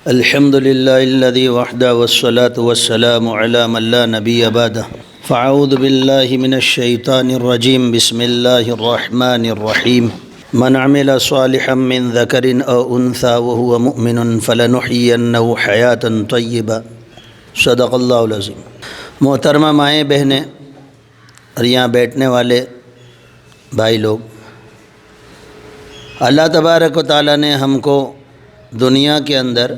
الحمد لله الذي وحده والصلاة والسلام على من لا نبي بعده فأعوذ بالله من الشيطان الرجيم بسم الله الرحمن الرحيم من عمل صالحا من ذكر أو أنثى وهو مؤمن فلنحيينه حياة طيبة صدق اللہ العظیم۔ محترمہ مائیں بہنیں اور یہاں بیٹھنے والے بھائی لوگ، اللہ تبارک و تعالیٰ نے ہم کو دنیا کے اندر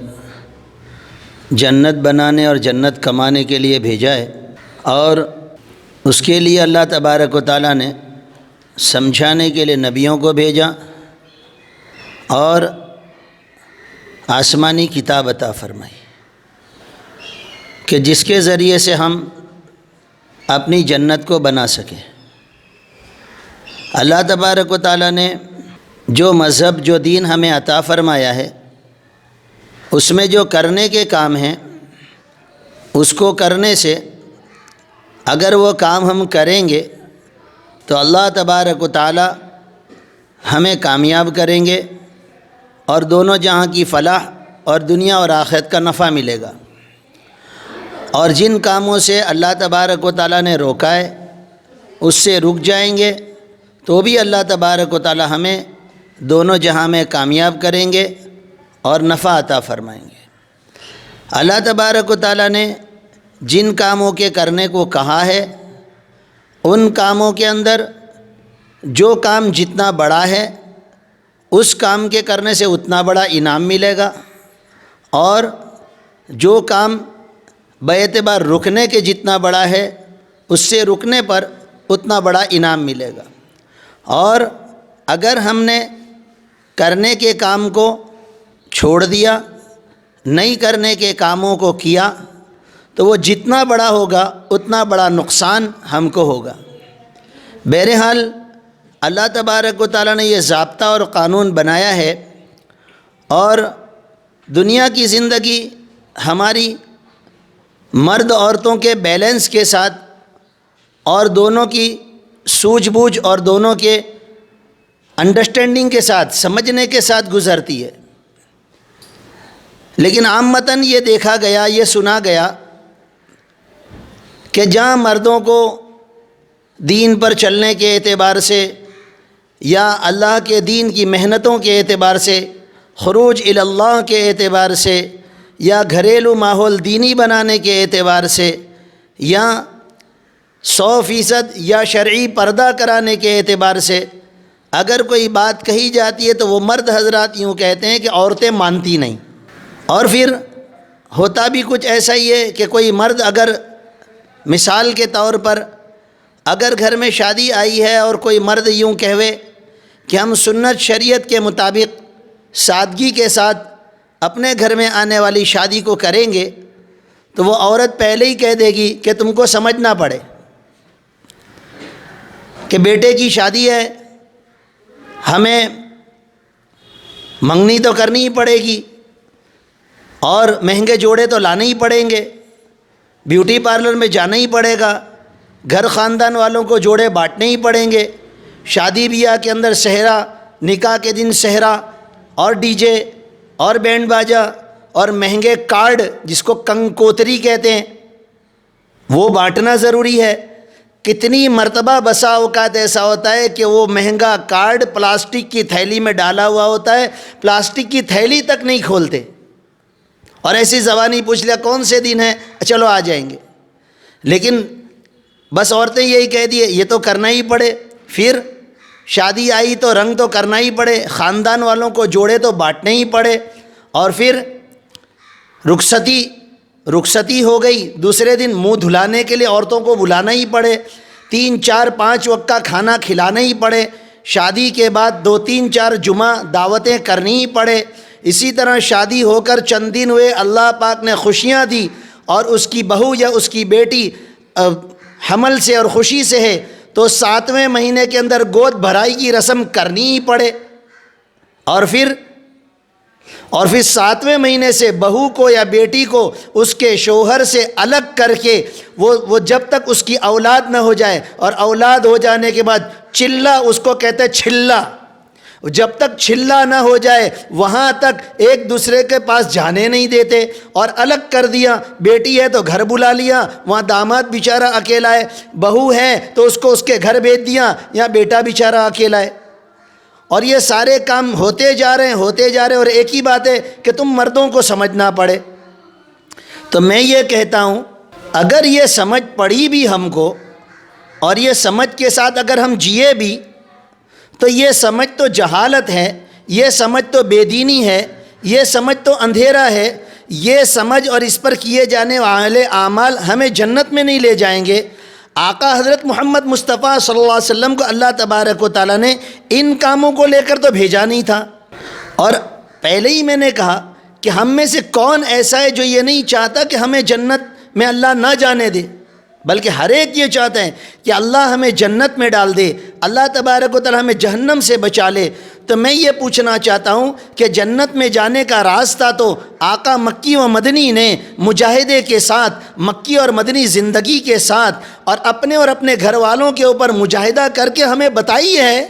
جنت بنانے اور جنت کمانے کے لیے بھیجا ہے، اور اس کے لیے اللہ تبارک و تعالیٰ نے سمجھانے کے لیے نبیوں کو بھیجا اور آسمانی کتاب عطا فرمائی کہ جس کے ذریعے سے ہم اپنی جنت کو بنا سکیں۔ اللہ تبارک و تعالیٰ نے جو مذہب جو دین ہمیں عطا فرمایا ہے، اس میں جو کرنے کے کام ہیں، اس کو کرنے سے اگر وہ کام ہم کریں گے تو اللہ تبارک و تعالیٰ ہمیں کامیاب کریں گے اور دونوں جہاں کی فلاح اور دنیا اور آخرت کا نفع ملے گا۔ اور جن کاموں سے اللہ تبارک و تعالیٰ نے روکا ہے، اس سے رک جائیں گے تو بھی اللہ تبارک و تعالیٰ ہمیں دونوں جہاں میں کامیاب کریں گے اور نفع عطا فرمائیں گے۔ اللہ تبارک و تعالیٰ نے جن کاموں کے کرنے کو کہا ہے، ان کاموں کے اندر جو کام جتنا بڑا ہے، اس کام کے کرنے سے اتنا بڑا انعام ملے گا، اور جو کام باعتبار رکنے کے جتنا بڑا ہے، اس سے رکنے پر اتنا بڑا انعام ملے گا۔ اور اگر ہم نے کرنے کے کام کو چھوڑ دیا، نہیں کرنے کے کاموں کو کیا، تو وہ جتنا بڑا ہوگا اتنا بڑا نقصان ہم کو ہوگا۔ بہرحال اللہ تبارک و تعالیٰ نے یہ ضابطہ اور قانون بنایا ہے، اور دنیا کی زندگی ہماری مرد عورتوں کے بیلنس کے ساتھ اور دونوں کی سوجھ بوجھ اور دونوں کے انڈرسٹینڈنگ کے ساتھ، سمجھنے کے ساتھ گزرتی ہے۔ لیکن عامتاً یہ دیکھا گیا، یہ سنا گیا کہ جہاں مردوں کو دین پر چلنے کے اعتبار سے یا اللہ کے دین کی محنتوں کے اعتبار سے، خروج الی اللہ کے اعتبار سے، یا گھریلو ماحول دینی بنانے کے اعتبار سے، یا 100% یا شرعی پردہ کرانے کے اعتبار سے اگر کوئی بات کہی جاتی ہے تو وہ مرد حضرات یوں کہتے ہیں کہ عورتیں مانتی نہیں۔ اور پھر ہوتا بھی کچھ ایسا ہی ہے کہ کوئی مرد اگر مثال کے طور پر اگر گھر میں شادی آئی ہے اور کوئی مرد یوں کہوے کہ ہم سنت شریعت کے مطابق سادگی کے ساتھ اپنے گھر میں آنے والی شادی کو کریں گے، تو وہ عورت پہلے ہی کہہ دے گی کہ تم کو سمجھنا پڑے کہ بیٹے کی شادی ہے، ہمیں منگنی تو کرنی ہی پڑے گی اور مہنگے جوڑے تو لانے ہی پڑیں گے، بیوٹی پارلر میں جانا ہی پڑے گا، گھر خاندان والوں کو جوڑے بانٹنے ہی پڑیں گے، شادی بیاہ کے اندر صحرا، نکاح کے دن صحرا اور ڈی جے اور بینڈ باجا اور مہنگے کارڈ جس کو کنکوتری کہتے ہیں، وہ بانٹنا ضروری ہے۔ کتنی مرتبہ بسا اوقات ایسا ہوتا ہے کہ وہ مہنگا کارڈ پلاسٹک کی تھیلی میں ڈالا ہوا ہوتا ہے، پلاسٹک کی تھیلی تک نہیں کھولتے، اور ایسی زبانی پوچھ لیا کون سے دن ہے، چلو آ جائیں گے، لیکن بس عورتیں یہی کہہ دیے یہ تو کرنا ہی پڑے۔ پھر شادی آئی تو رنگ تو کرنا ہی پڑے، خاندان والوں کو جوڑے تو بانٹنے ہی پڑے، اور پھر رخصتی ہو گئی، دوسرے دن منہ دھلانے کے لیے عورتوں کو بلانا ہی پڑے، 3 4 5 وقت کا کھانا کھلانا ہی پڑے، شادی کے بعد 2 3 4 جمعہ دعوتیں کرنی ہی پڑے۔ اسی طرح شادی ہو کر چند دن ہوئے، اللہ پاک نے خوشیاں دی اور اس کی بہو یا اس کی بیٹی حمل سے اور خوشی سے ہے، تو 7ویں مہینے کے اندر گود بھرائی کی رسم کرنی ہی پڑے، اور پھر 7ویں مہینے سے بہو کو یا بیٹی کو اس کے شوہر سے الگ کر کے وہ جب تک اس کی اولاد نہ ہو جائے، اور اولاد ہو جانے کے بعد چلہ، اس کو کہتے ہیں چھلا، جب تک چھلا نہ ہو جائے وہاں تک ایک دوسرے کے پاس جانے نہیں دیتے، اور الگ کر دیا۔ بیٹی ہے تو گھر بلا لیا، وہاں داماد بیچارہ اکیلا ہے، بہو ہے تو اس کو اس کے گھر بھیج دیا، یا بیٹا بیچارہ اکیلا ہے۔ اور یہ سارے کام ہوتے جا رہے ہیں، اور ایک ہی بات ہے کہ تم مردوں کو سمجھنا پڑے۔ تو میں یہ کہتا ہوں، اگر یہ سمجھ پڑی بھی ہم کو، اور یہ سمجھ کے ساتھ اگر ہم جیے بھی، تو یہ سمجھ تو جہالت ہے، یہ سمجھ تو بے دینی ہے، یہ سمجھ تو اندھیرا ہے۔ یہ سمجھ اور اس پر کیے جانے والے اعمال ہمیں جنت میں نہیں لے جائیں گے۔ آقا حضرت محمد مصطفیٰ صلی اللہ علیہ وسلم کو اللہ تبارک و تعالیٰ نے ان کاموں کو لے کر تو بھیجا نہیں تھا۔ اور پہلے ہی میں نے کہا کہ ہم میں سے کون ایسا ہے جو یہ نہیں چاہتا کہ ہمیں جنت میں اللہ نہ جانے دے، بلکہ ہر ایک یہ چاہتا ہے کہ اللہ ہمیں جنت میں ڈال دے، اللہ تبارک و تعالیٰ ہمیں جہنم سے بچا لے۔ تو میں یہ پوچھنا چاہتا ہوں کہ جنت میں جانے کا راستہ تو آقا مکی و مدنی نے مجاہدے کے ساتھ، مکی اور مدنی زندگی کے ساتھ، اور اپنے گھر والوں کے اوپر مجاہدہ کر کے ہمیں بتائی ہے۔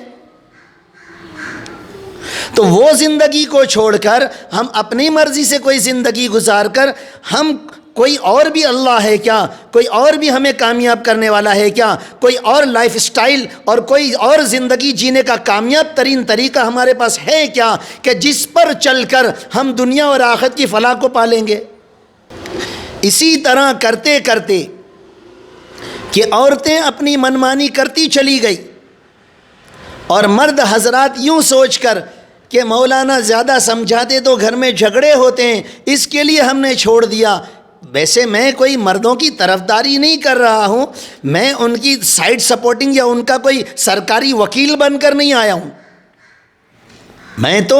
تو وہ زندگی کو چھوڑ کر ہم اپنی مرضی سے کوئی زندگی گزار کر ہم کوئی اور بھی اللہ ہے کیا، کوئی اور بھی ہمیں کامیاب کرنے والا ہے کیا، کوئی اور لائف سٹائل اور کوئی اور زندگی جینے کا کامیاب ترین طریقہ ہمارے پاس ہے کیا کہ جس پر چل کر ہم دنیا اور آخرت کی فلاح کو پالیں گے؟ اسی طرح کرتے کرتے کہ عورتیں اپنی منمانی کرتی چلی گئی، اور مرد حضرات یوں سوچ کر کہ مولانا زیادہ سمجھاتے تو گھر میں جھگڑے ہوتے ہیں، اس کے لیے ہم نے چھوڑ دیا۔ ویسے میں کوئی مردوں کی طرفداری نہیں کر رہا ہوں، میں ان کی سائڈ سپورٹنگ یا ان کا کوئی سرکاری وکیل بن کر نہیں آیا ہوں۔ میں تو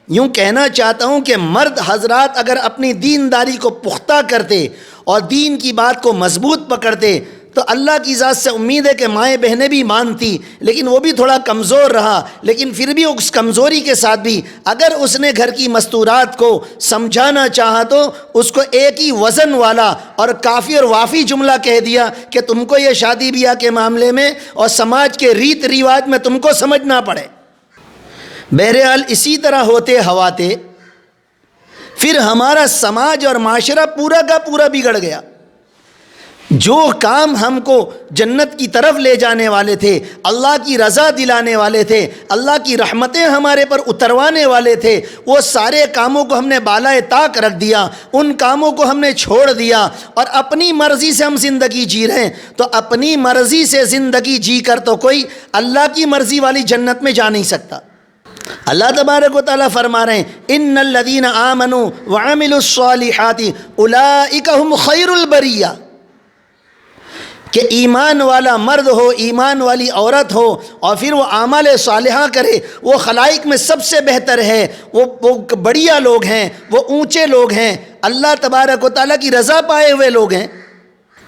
یوں کہنا چاہتا ہوں کہ مرد حضرات اگر اپنی دینداری کو پختہ کرتے اور دین کی بات کو مضبوط پکڑتے تو اللہ کی ذات سے امید ہے کہ مائیں بہنیں بھی مانتی، لیکن وہ بھی تھوڑا کمزور رہا، لیکن پھر بھی اس کمزوری کے ساتھ بھی اگر اس نے گھر کی مستورات کو سمجھانا چاہا تو اس کو ایک ہی وزن والا اور کافی اور وافی جملہ کہہ دیا کہ تم کو یہ شادی بیاہ کے معاملے میں اور سماج کے ریت رواج میں تم کو سمجھنا پڑے۔ بہرحال اسی طرح ہوتے ہواتے پھر ہمارا سماج اور معاشرہ پورا کا پورا بگڑ گیا۔ جو کام ہم کو جنت کی طرف لے جانے والے تھے، اللہ کی رضا دلانے والے تھے، اللہ کی رحمتیں ہمارے پر اتروانے والے تھے، وہ سارے کاموں کو ہم نے بالائے طاق رکھ دیا، ان کاموں کو ہم نے چھوڑ دیا، اور اپنی مرضی سے ہم زندگی جی رہے ہیں۔ تو اپنی مرضی سے زندگی جی کر تو کوئی اللہ کی مرضی والی جنت میں جا نہیں سکتا۔ اللہ تبارک و تعالیٰ فرما رہے ہیں ان الذین آمنوا وعملوا الصالحات اولئک هم خیر البریہ، کہ ایمان والا مرد ہو، ایمان والی عورت ہو، اور پھر وہ اعمال صالحہ کرے، وہ خلائق میں سب سے بہتر ہے، وہ بڑھیا لوگ ہیں، وہ اونچے لوگ ہیں، اللہ تبارک و تعالیٰ کی رضا پائے ہوئے لوگ ہیں۔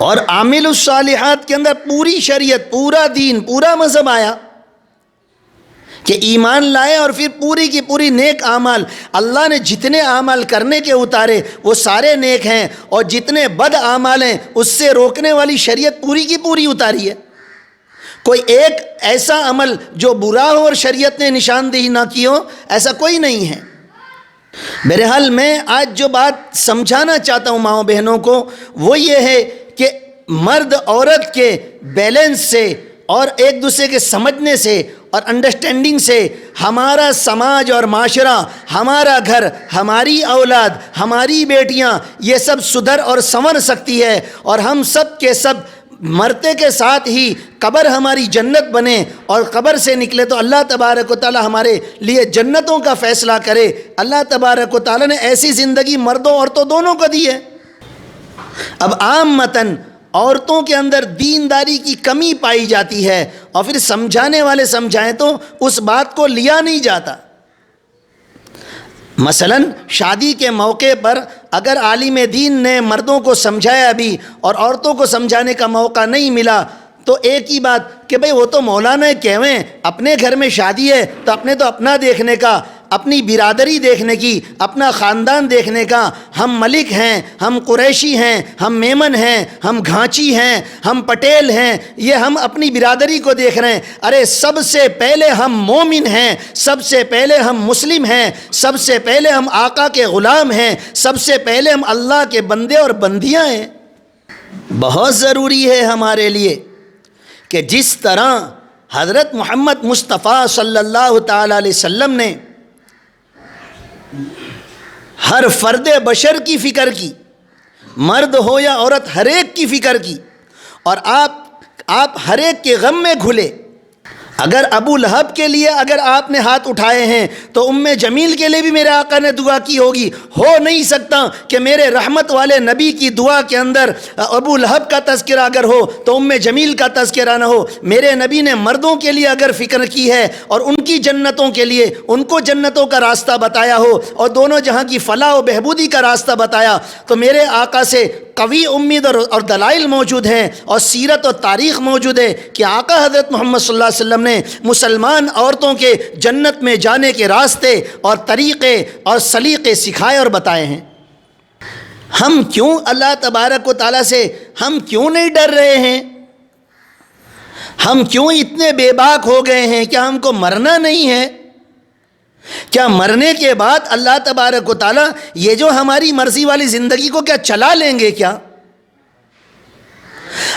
اور عامل الصالحات کے اندر پوری شریعت، پورا دین، پورا مذہب آیا کہ ایمان لائے، اور پھر پوری کی پوری نیک اعمال، اللہ نے جتنے اعمال کرنے کے اتارے وہ سارے نیک ہیں، اور جتنے بد اعمال ہیں اس سے روکنے والی شریعت پوری کی پوری اتاری ہے۔ کوئی ایک ایسا عمل جو برا ہو اور شریعت نے نشاندہی نہ کی ہو، ایسا کوئی نہیں ہے۔ بہرحال میں آج جو بات سمجھانا چاہتا ہوں ماؤں بہنوں کو وہ یہ ہے کہ مرد عورت کے بیلنس سے اور ایک دوسرے کے سمجھنے سے اور انڈرسٹینڈنگ سے ہمارا سماج اور معاشرہ، ہمارا گھر، ہماری اولاد، ہماری بیٹیاں، یہ سب سدھر اور سنور سکتی ہے، اور ہم سب کے سب مرتے کے ساتھ ہی قبر ہماری جنت بنے، اور قبر سے نکلے تو اللہ تبارک و تعالی ہمارے لیے جنتوں کا فیصلہ کرے۔ اللہ تبارک و تعالی نے ایسی زندگی مردوں عورتوں دونوں کو دی ہے۔ اب عامتاً عورتوں کے اندر دینداری کی کمی پائی جاتی ہے، اور پھر سمجھانے والے سمجھائیں تو اس بات کو لیا نہیں جاتا۔ مثلا شادی کے موقع پر اگر عالم دین نے مردوں کو سمجھایا بھی اور عورتوں کو سمجھانے کا موقع نہیں ملا تو ایک ہی بات کہ بھئی وہ تو مولانا کہویں، اپنے گھر میں شادی ہے تو اپنا دیکھنے کا، اپنی برادری دیکھنے کی، اپنا خاندان دیکھنے کا. ہم ملک ہیں، ہم قریشی ہیں، ہم میمن ہیں، ہم گھانچی ہیں، ہم پٹیل ہیں، یہ ہم اپنی برادری کو دیکھ رہے ہیں. ارے سب سے پہلے ہم مومن ہیں، سب سے پہلے ہم مسلم ہیں، سب سے پہلے ہم آقا کے غلام ہیں، سب سے پہلے ہم اللہ کے بندے اور بندیاں ہیں. بہت ضروری ہے ہمارے لیے کہ جس طرح حضرت محمد مصطفیٰ صلی اللہ تعالی علیہ وسلم نے ہر فرد بشر کی فکر کی، مرد ہو یا عورت، ہر ایک کی فکر کی، اور آپ ہر ایک کے غم میں گھلے. اگر ابو لہب کے لیے اگر آپ نے ہاتھ اٹھائے ہیں تو ام جمیل کے لیے بھی میرے آقا نے دعا کی ہوگی. ہو نہیں سکتا کہ میرے رحمت والے نبی کی دعا کے اندر ابو لہب کا تذکرہ اگر ہو تو ام جمیل کا تذکرہ نہ ہو. میرے نبی نے مردوں کے لیے اگر فکر کی ہے اور ان کی جنتوں کے لیے، ان کو جنتوں کا راستہ بتایا ہو اور دونوں جہاں کی فلاح و بہبودی کا راستہ بتایا، تو میرے آقا سے قوی امید اور دلائل موجود ہیں اور سیرت اور تاریخ موجود ہے کہ آقا حضرت محمد صلی اللہ علیہ وسلم نے مسلمان عورتوں کے جنت میں جانے کے راستے اور طریقے اور سلیقے سکھائے اور بتائے ہیں. ہم کیوں اللہ تبارک و تعالیٰ سے ہم کیوں نہیں ڈر رہے ہیں؟ ہم کیوں اتنے بے باک ہو گئے ہیں؟ کیا ہم کو مرنا نہیں ہے؟ کیا مرنے کے بعد اللہ تبارک و تعالیٰ یہ جو ہماری مرضی والی زندگی کو کیا چلا لیں گے کیا؟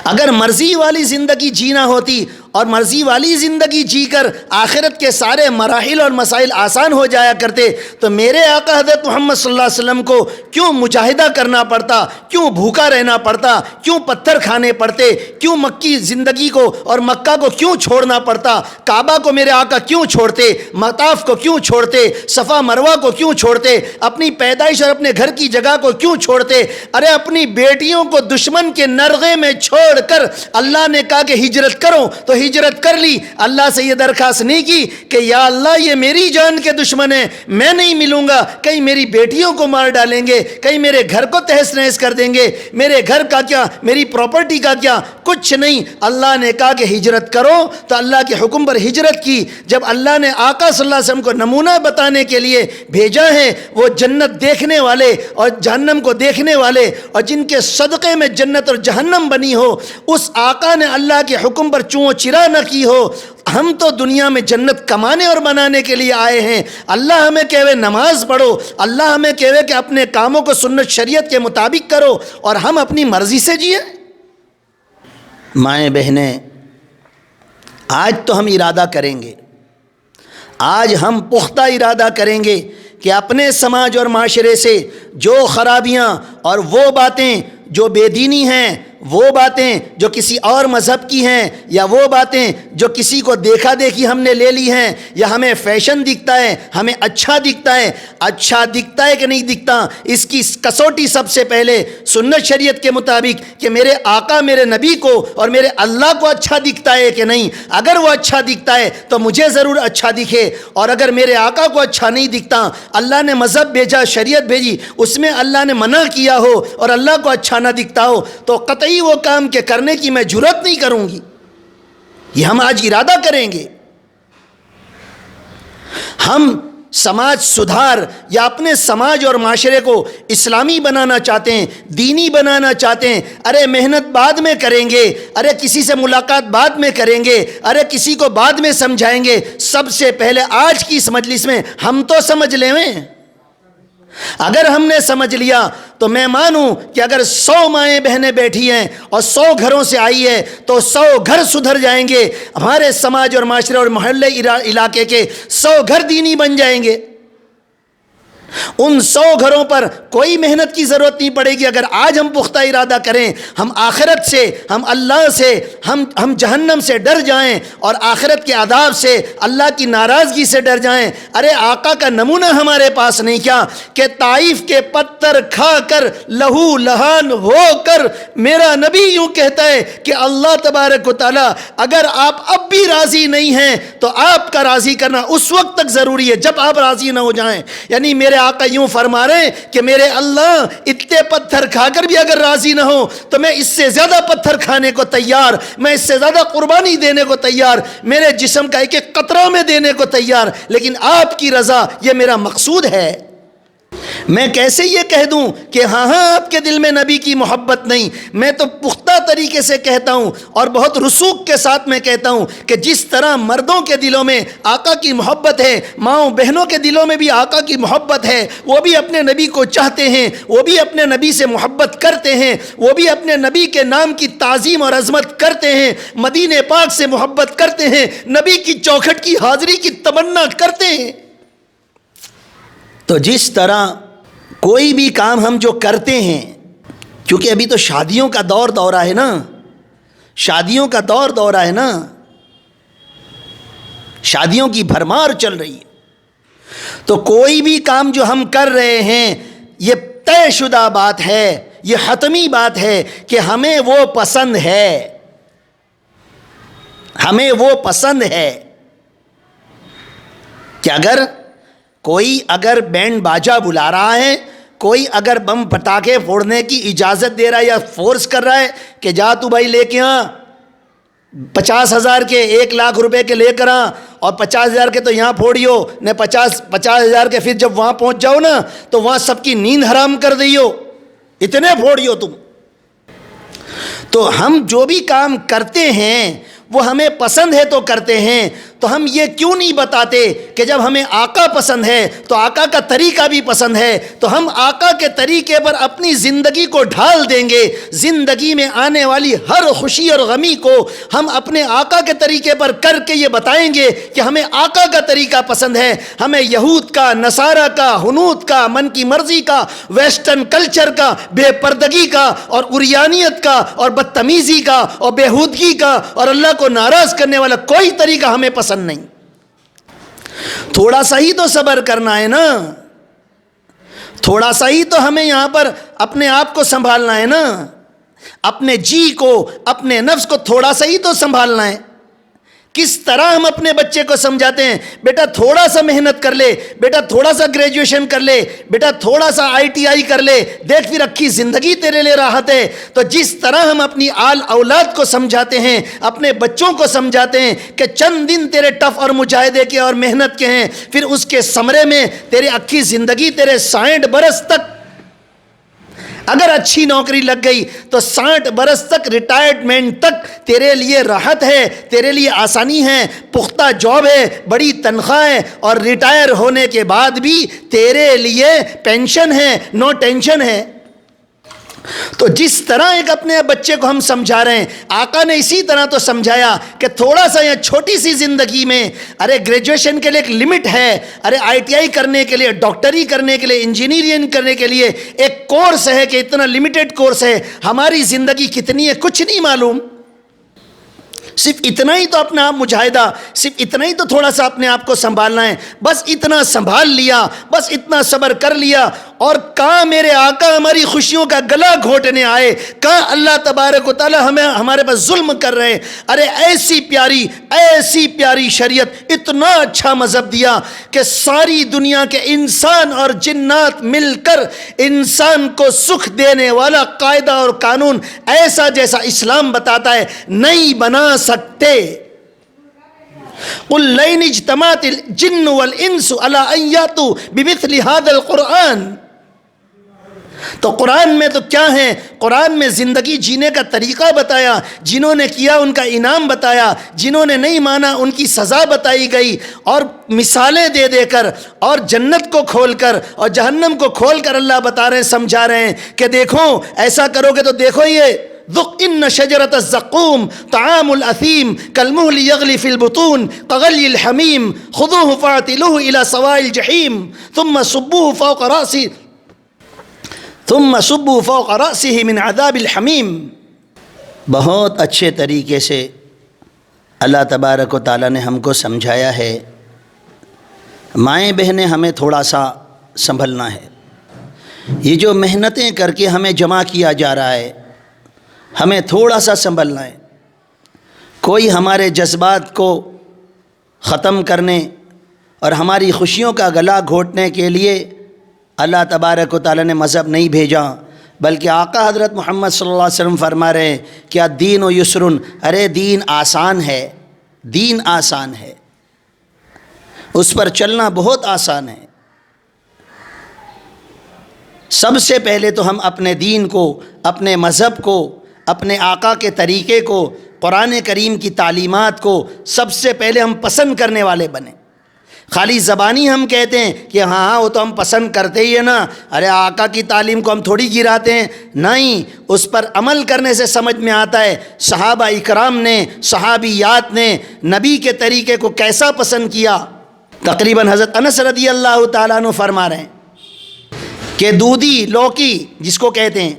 اگر مرضی والی زندگی جینا ہوتی اور مرضی والی زندگی جی کر آخرت کے سارے مراحل اور مسائل آسان ہو جایا کرتے تو میرے آقا حضرت محمد صلی اللہ علیہ وسلم کو کیوں مجاہدہ کرنا پڑتا، کیوں بھوکا رہنا پڑتا، کیوں پتھر کھانے پڑتے، کیوں مکی زندگی کو اور مکہ کو کیوں چھوڑنا پڑتا، کعبہ کو میرے آقا کیوں چھوڑتے، مطاف کو کیوں چھوڑتے، صفا مروہ کو کیوں چھوڑتے، اپنی پیدائش اور اپنے گھر کی جگہ کو کیوں چھوڑتے؟ ارے اپنی بیٹیوں کو دشمن کے نرغے میں چھوڑ کر اللہ نے کہا کہ ہجرت کرو تو ہجرت کر لی. اللہ سے یہ درخواست نہیں کی کہ یا اللہ یہ میری جان کے دشمن ہیں، میں نہیں ملوں گا، کہیں میری بیٹیوں کو مار ڈالیں گے، کہیں میرے گھر کو تہس نہس کر دیں گے، میرے گھر کا کیا، میری پراپرٹی کا کیا، کچھ نہیں. اللہ نے کہا کہ ہجرت کرو تو اللہ کے حکم پر ہجرت کی. جب اللہ نے آقا صلی اللہ علیہ وسلم کو نمونہ بتانے کے لیے بھیجا ہے، وہ جنت دیکھنے والے اور جہنم کو دیکھنے والے اور جن کے صدقے میں جنت اور جہنم بنی ہو، اس آقا نے اللہ کے حکم پر چوں چرا نہ کی ہو. ہم تو دنیا میں جنت کمانے اور بنانے کے لیے آئے ہیں. اللہ ہمیں کہے نماز پڑھو، اللہ ہمیں کہے کہ اپنے کاموں کو سنت شریعت کے مطابق کرو، اور ہم اپنی مرضی سے جئیں. مائیں بہنیں، آج تو ہم ارادہ کریں گے، آج ہم پختہ ارادہ کریں گے کہ اپنے سماج اور معاشرے سے جو خرابیاں اور وہ باتیں جو بے دینی ہیں، وہ باتیں جو کسی اور مذہب کی ہیں، یا وہ باتیں جو کسی کو دیکھا دیکھی ہم نے لے لی ہیں، یا ہمیں فیشن دکھتا ہے، ہمیں اچھا دکھتا ہے کہ نہیں دکھتا، اس کی کسوٹی سب سے پہلے سنت شریعت کے مطابق کہ میرے آقا میرے نبی کو اور میرے اللہ کو اچھا دکھتا ہے کہ نہیں. اگر وہ اچھا دکھتا ہے تو مجھے ضرور اچھا دکھے، اور اگر میرے آقا کو اچھا نہیں دکھتا، اللہ نے مذہب بھیجا، شریعت بھیجی، اس میں اللہ نے منع کیا ہو اور اللہ کو اچھا نہ دکھتا ہو، تو قطعی وہ کام کے کرنے کی میں جرات نہیں کروں گی. یہ ہم آج ارادہ کریں گے. ہم سماج سدھار یا اپنے سماج اور معاشرے کو اسلامی بنانا چاہتے ہیں، دینی بنانا چاہتے ہیں. ارے محنت بعد میں کریں گے، ارے کسی سے ملاقات بعد میں کریں گے، ارے کسی کو بعد میں سمجھائیں گے. سب سے پہلے آج کی اس مجلس میں ہم تو سمجھ لیں. اگر ہم نے سمجھ لیا تو میں مانوں کہ اگر 100 مائیں بہنیں بیٹھی ہیں اور 100 گھروں سے آئی ہے تو 100 گھر سدھر جائیں گے. ہمارے سماج اور معاشرے اور محلے علاقے کے 100 گھر دینی بن جائیں گے. ان 100 گھروں پر کوئی محنت کی ضرورت نہیں پڑے گی. اگر آج ہم پختہ ارادہ کریں، ہم آخرت سے، ہم اللہ سے، ہم جہنم سے ڈر جائیں اور آخرت کے عذاب سے، اللہ کی ناراضگی سے ڈر جائیں. ارے آقا کا نمونہ ہمارے پاس نہیں کیا کہ طائف کے پتھر کھا کر لہو لہان ہو کر میرا نبی یوں کہتا ہے کہ اللہ تبارک و تعالی اگر آپ اب بھی راضی نہیں ہیں تو آپ کا راضی کرنا اس وقت تک ضروری ہے جب آپ راضی نہ ہو جائیں. یعنی میرے آقا یوں فرما رہے ہیں کہ میرے اللہ اتنے پتھر کھا کر بھی اگر راضی نہ ہو تو میں اس سے زیادہ پتھر کھانے کو تیار، میں اس سے زیادہ قربانی دینے کو تیار، میرے جسم کا ایک ایک قطرہ میں دینے کو تیار، لیکن آپ کی رضا یہ میرا مقصود ہے۔ میں کیسے یہ کہہ دوں کہ ہاں آپ کے دل میں نبی کی محبت نہیں؟ میں تو پختہ طریقے سے کہتا ہوں اور بہت رسوخ کے ساتھ میں کہتا ہوں کہ جس طرح مردوں کے دلوں میں آقا کی محبت ہے، ماؤں بہنوں کے دلوں میں بھی آقا کی محبت ہے، وہ بھی اپنے نبی کو چاہتے ہیں، وہ بھی اپنے نبی سے محبت کرتے ہیں، وہ بھی اپنے نبی کے نام کی تعظیم اور عظمت کرتے ہیں، مدینے پاک سے محبت کرتے ہیں، نبی کی چوکھٹ کی حاضری کی تمنا کرتے ہیں۔ تو جس طرح کوئی بھی کام ہم جو کرتے ہیں، کیونکہ ابھی تو شادیوں کا دورہ ہے نا، شادیوں کا دورہ ہے نا، شادیوں کی بھرمار چل رہی ہے، تو کوئی بھی کام جو ہم کر رہے ہیں یہ طے شدہ بات ہے، یہ حتمی بات ہے کہ ہمیں وہ پسند ہے، ہمیں وہ پسند ہے کہ کوئی اگر بینڈ باجا بلا رہا ہے، کوئی اگر بم پٹاخے پھوڑنے کی اجازت دے رہا ہے یا فورس کر رہا ہے کہ جا تو بھائی لے کے آ 50,000 کے 1,00,000 روپے کے لے کر آ، اور 50,000 کے تو یہاں پھوڑیو نے 50,000 کے، پھر جب وہاں پہنچ جاؤ نا تو وہاں سب کی نیند حرام کر دیو، اتنے پھوڑیو تم۔ تو ہم جو بھی کام کرتے ہیں وہ ہمیں پسند ہے تو کرتے ہیں، تو ہم یہ کیوں نہیں بتاتے کہ جب ہمیں آقا پسند ہے تو آقا کا طریقہ بھی پسند ہے، تو ہم آقا کے طریقے پر اپنی زندگی کو ڈھال دیں گے، زندگی میں آنے والی ہر خوشی اور غمی کو ہم اپنے آقا کے طریقے پر کر کے یہ بتائیں گے کہ ہمیں آقا کا طریقہ پسند ہے، ہمیں یہود کا، نصارہ کا، ہنود کا، من کی مرضی کا، ویسٹرن کلچر کا، بے پردگی کا اور عریانیت کا اور بدتمیزی کا اور بےہودگی کا اور اللہ کو ناراض کرنے والا کوئی طریقہ ہمیں پسند نہیں۔ تھوڑا سا ہی تو صبر کرنا ہے نا، تھوڑا سا ہی تو ہمیں یہاں پر اپنے آپ کو سنبھالنا ہے نا، اپنے جی کو، اپنے نفس کو تھوڑا سا ہی تو سنبھالنا ہے۔ کس طرح ہم اپنے بچے کو سمجھاتے ہیں، بیٹا تھوڑا سا محنت کر لے، بیٹا تھوڑا سا گریجویشن کر لے، بیٹا تھوڑا سا ITI کر لے، دیکھ پھر اکھی زندگی تیرے لئے راحت ہے۔ تو جس طرح ہم اپنی اولاد کو سمجھاتے ہیں، اپنے بچوں کو سمجھاتے ہیں کہ چند دن تیرے ٹف اور مجاہدے کے اور محنت کے ہیں، پھر اس کے ثمرے میں تیرے اکھی زندگی، تیرے 60 برس تک اگر اچھی نوکری لگ گئی تو 60 برس تک، ریٹائرمنٹ تک تیرے لیے راحت ہے، تیرے لیے آسانی ہے، پختہ جاب ہے، بڑی تنخواہ ہے، اور ریٹائر ہونے کے بعد بھی تیرے لیے پینشن ہے، نو ٹینشن ہے۔ تو جس طرح ایک اپنے بچے کو ہم سمجھا رہے ہیں، آقا نے اسی طرح تو سمجھایا کہ تھوڑا سا یا چھوٹی سی زندگی میں، ارے گریجویشن کے لیے ایک لمٹ ہے، ارے ITI کرنے کے لیے، ڈاکٹری کرنے کے لیے، انجینئرنگ کرنے کے لیے ایک کورس ہے کہ اتنا لمیٹڈ کورس ہے۔ ہماری زندگی کتنی ہے کچھ نہیں معلوم، صرف اتنا ہی تو اپنا آپ مجاہدہ، صرف اتنا ہی تو تھوڑا سا اپنے آپ کو سنبھالنا ہے، بس اتنا سنبھال لیا، بس اتنا صبر کر لیا، اور کہاں میرے آقا ہماری خوشیوں کا گلا گھونٹنے آئے، کہاں اللہ تبارک و تعالی ہمارے پاس ظلم کر رہے ہیں۔ ارے ایسی پیاری شریعت، اتنا اچھا مذہب دیا کہ ساری دنیا کے انسان اور جنات مل کر انسان کو سکھ دینے والا قاعدہ اور قانون ایسا جیسا اسلام بتاتا ہے نہیں بنا سکتے۔ قل لئن اجتمعت الجن والانس على ان یاتوا بمثل هذا القرآن۔ تو قرآن میں تو کیا ہے، قرآن میں زندگی جینے کا طریقہ بتایا، جنہوں نے کیا ان کا انعام بتایا، جنہوں نے نہیں مانا ان کی سزا بتائی گئی، اور مثالیں دے دے کر، اور جنت کو کھول کر اور جہنم کو کھول کر اللہ بتا رہے ہیں، سمجھا رہے ہیں کہ دیکھو ایسا کرو گے تو دیکھو یہ ذق ان شجرۃ الزقوم طعام الاثیم کالمہل یغلی فی البطون کغلی الحمیم خذوہ فاعتلوہ الی سواء الجحیم ثم صبوہ فوق رأسه من عذاب الحمیم۔ بہت اچھے طریقے سے اللہ تبارک و تعالیٰ نے ہم کو سمجھایا ہے۔ مائیں بہنیں ہمیں تھوڑا سا سنبھلنا ہے، یہ جو محنتیں کر کے ہمیں جمع کیا جا رہا ہے ہمیں تھوڑا سا سنبھلنا ہے۔ کوئی ہمارے جذبات کو ختم کرنے اور ہماری خوشیوں کا گلا گھونٹنے کے لیے اللہ تبارک و تعالیٰ نے مذہب نہیں بھیجا، بلکہ آقا حضرت محمد صلی اللہ علیہ وسلم فرما رہے ہیں کہ الدین و یسرن، ارے دین آسان ہے، دین آسان ہے، اس پر چلنا بہت آسان ہے۔ سب سے پہلے تو ہم اپنے دین کو، اپنے مذہب کو، اپنے آقا کے طریقے کو، قرآن کریم کی تعلیمات کو سب سے پہلے ہم پسند کرنے والے بنیں۔ خالی زبانی ہم کہتے ہیں کہ ہاں وہ تو ہم پسند کرتے ہی ہیں نا، ارے آقا کی تعلیم کو ہم تھوڑی گراتے ہیں، نہیں، اس پر عمل کرنے سے سمجھ میں آتا ہے صحابہ اکرام نے، صحابیات نے نبی کے طریقے کو کیسا پسند کیا۔ تقریباً حضرت انس رضی اللہ تعالیٰ عنہ فرما رہے ہیں کہ دودھی لوکی جس کو کہتے ہیں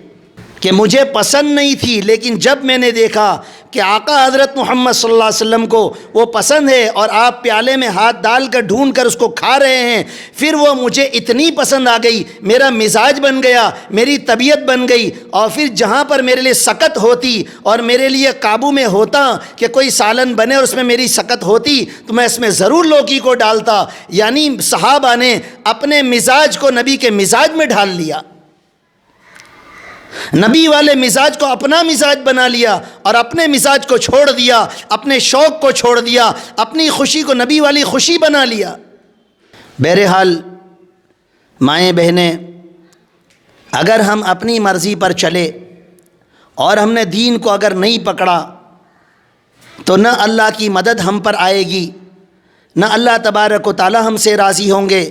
کہ مجھے پسند نہیں تھی، لیکن جب میں نے دیکھا کہ آقا حضرت محمد صلی اللہ علیہ وسلم کو وہ پسند ہے اور آپ پیالے میں ہاتھ ڈال کر ڈھونڈ کر اس کو کھا رہے ہیں، پھر وہ مجھے اتنی پسند آ گئی، میرا مزاج بن گیا، میری طبیعت بن گئی، اور پھر جہاں پر میرے لیے سکت ہوتی اور میرے لیے قابو میں ہوتا کہ کوئی سالن بنے اور اس میں میری سکت ہوتی تو میں اس میں ضرور لوکی کو ڈالتا۔ یعنی صحابہ نے اپنے مزاج کو نبی کے مزاج میں ڈھال لیا، نبی والے مزاج کو اپنا مزاج بنا لیا اور اپنے مزاج کو چھوڑ دیا، اپنے شوق کو چھوڑ دیا، اپنی خوشی کو نبی والی خوشی بنا لیا۔ بہرحال مائیں بہنیں، اگر ہم اپنی مرضی پر چلے اور ہم نے دین کو اگر نہیں پکڑا تو نہ اللہ کی مدد ہم پر آئے گی، نہ اللہ تبارک و تعالی ہم سے راضی ہوں گے،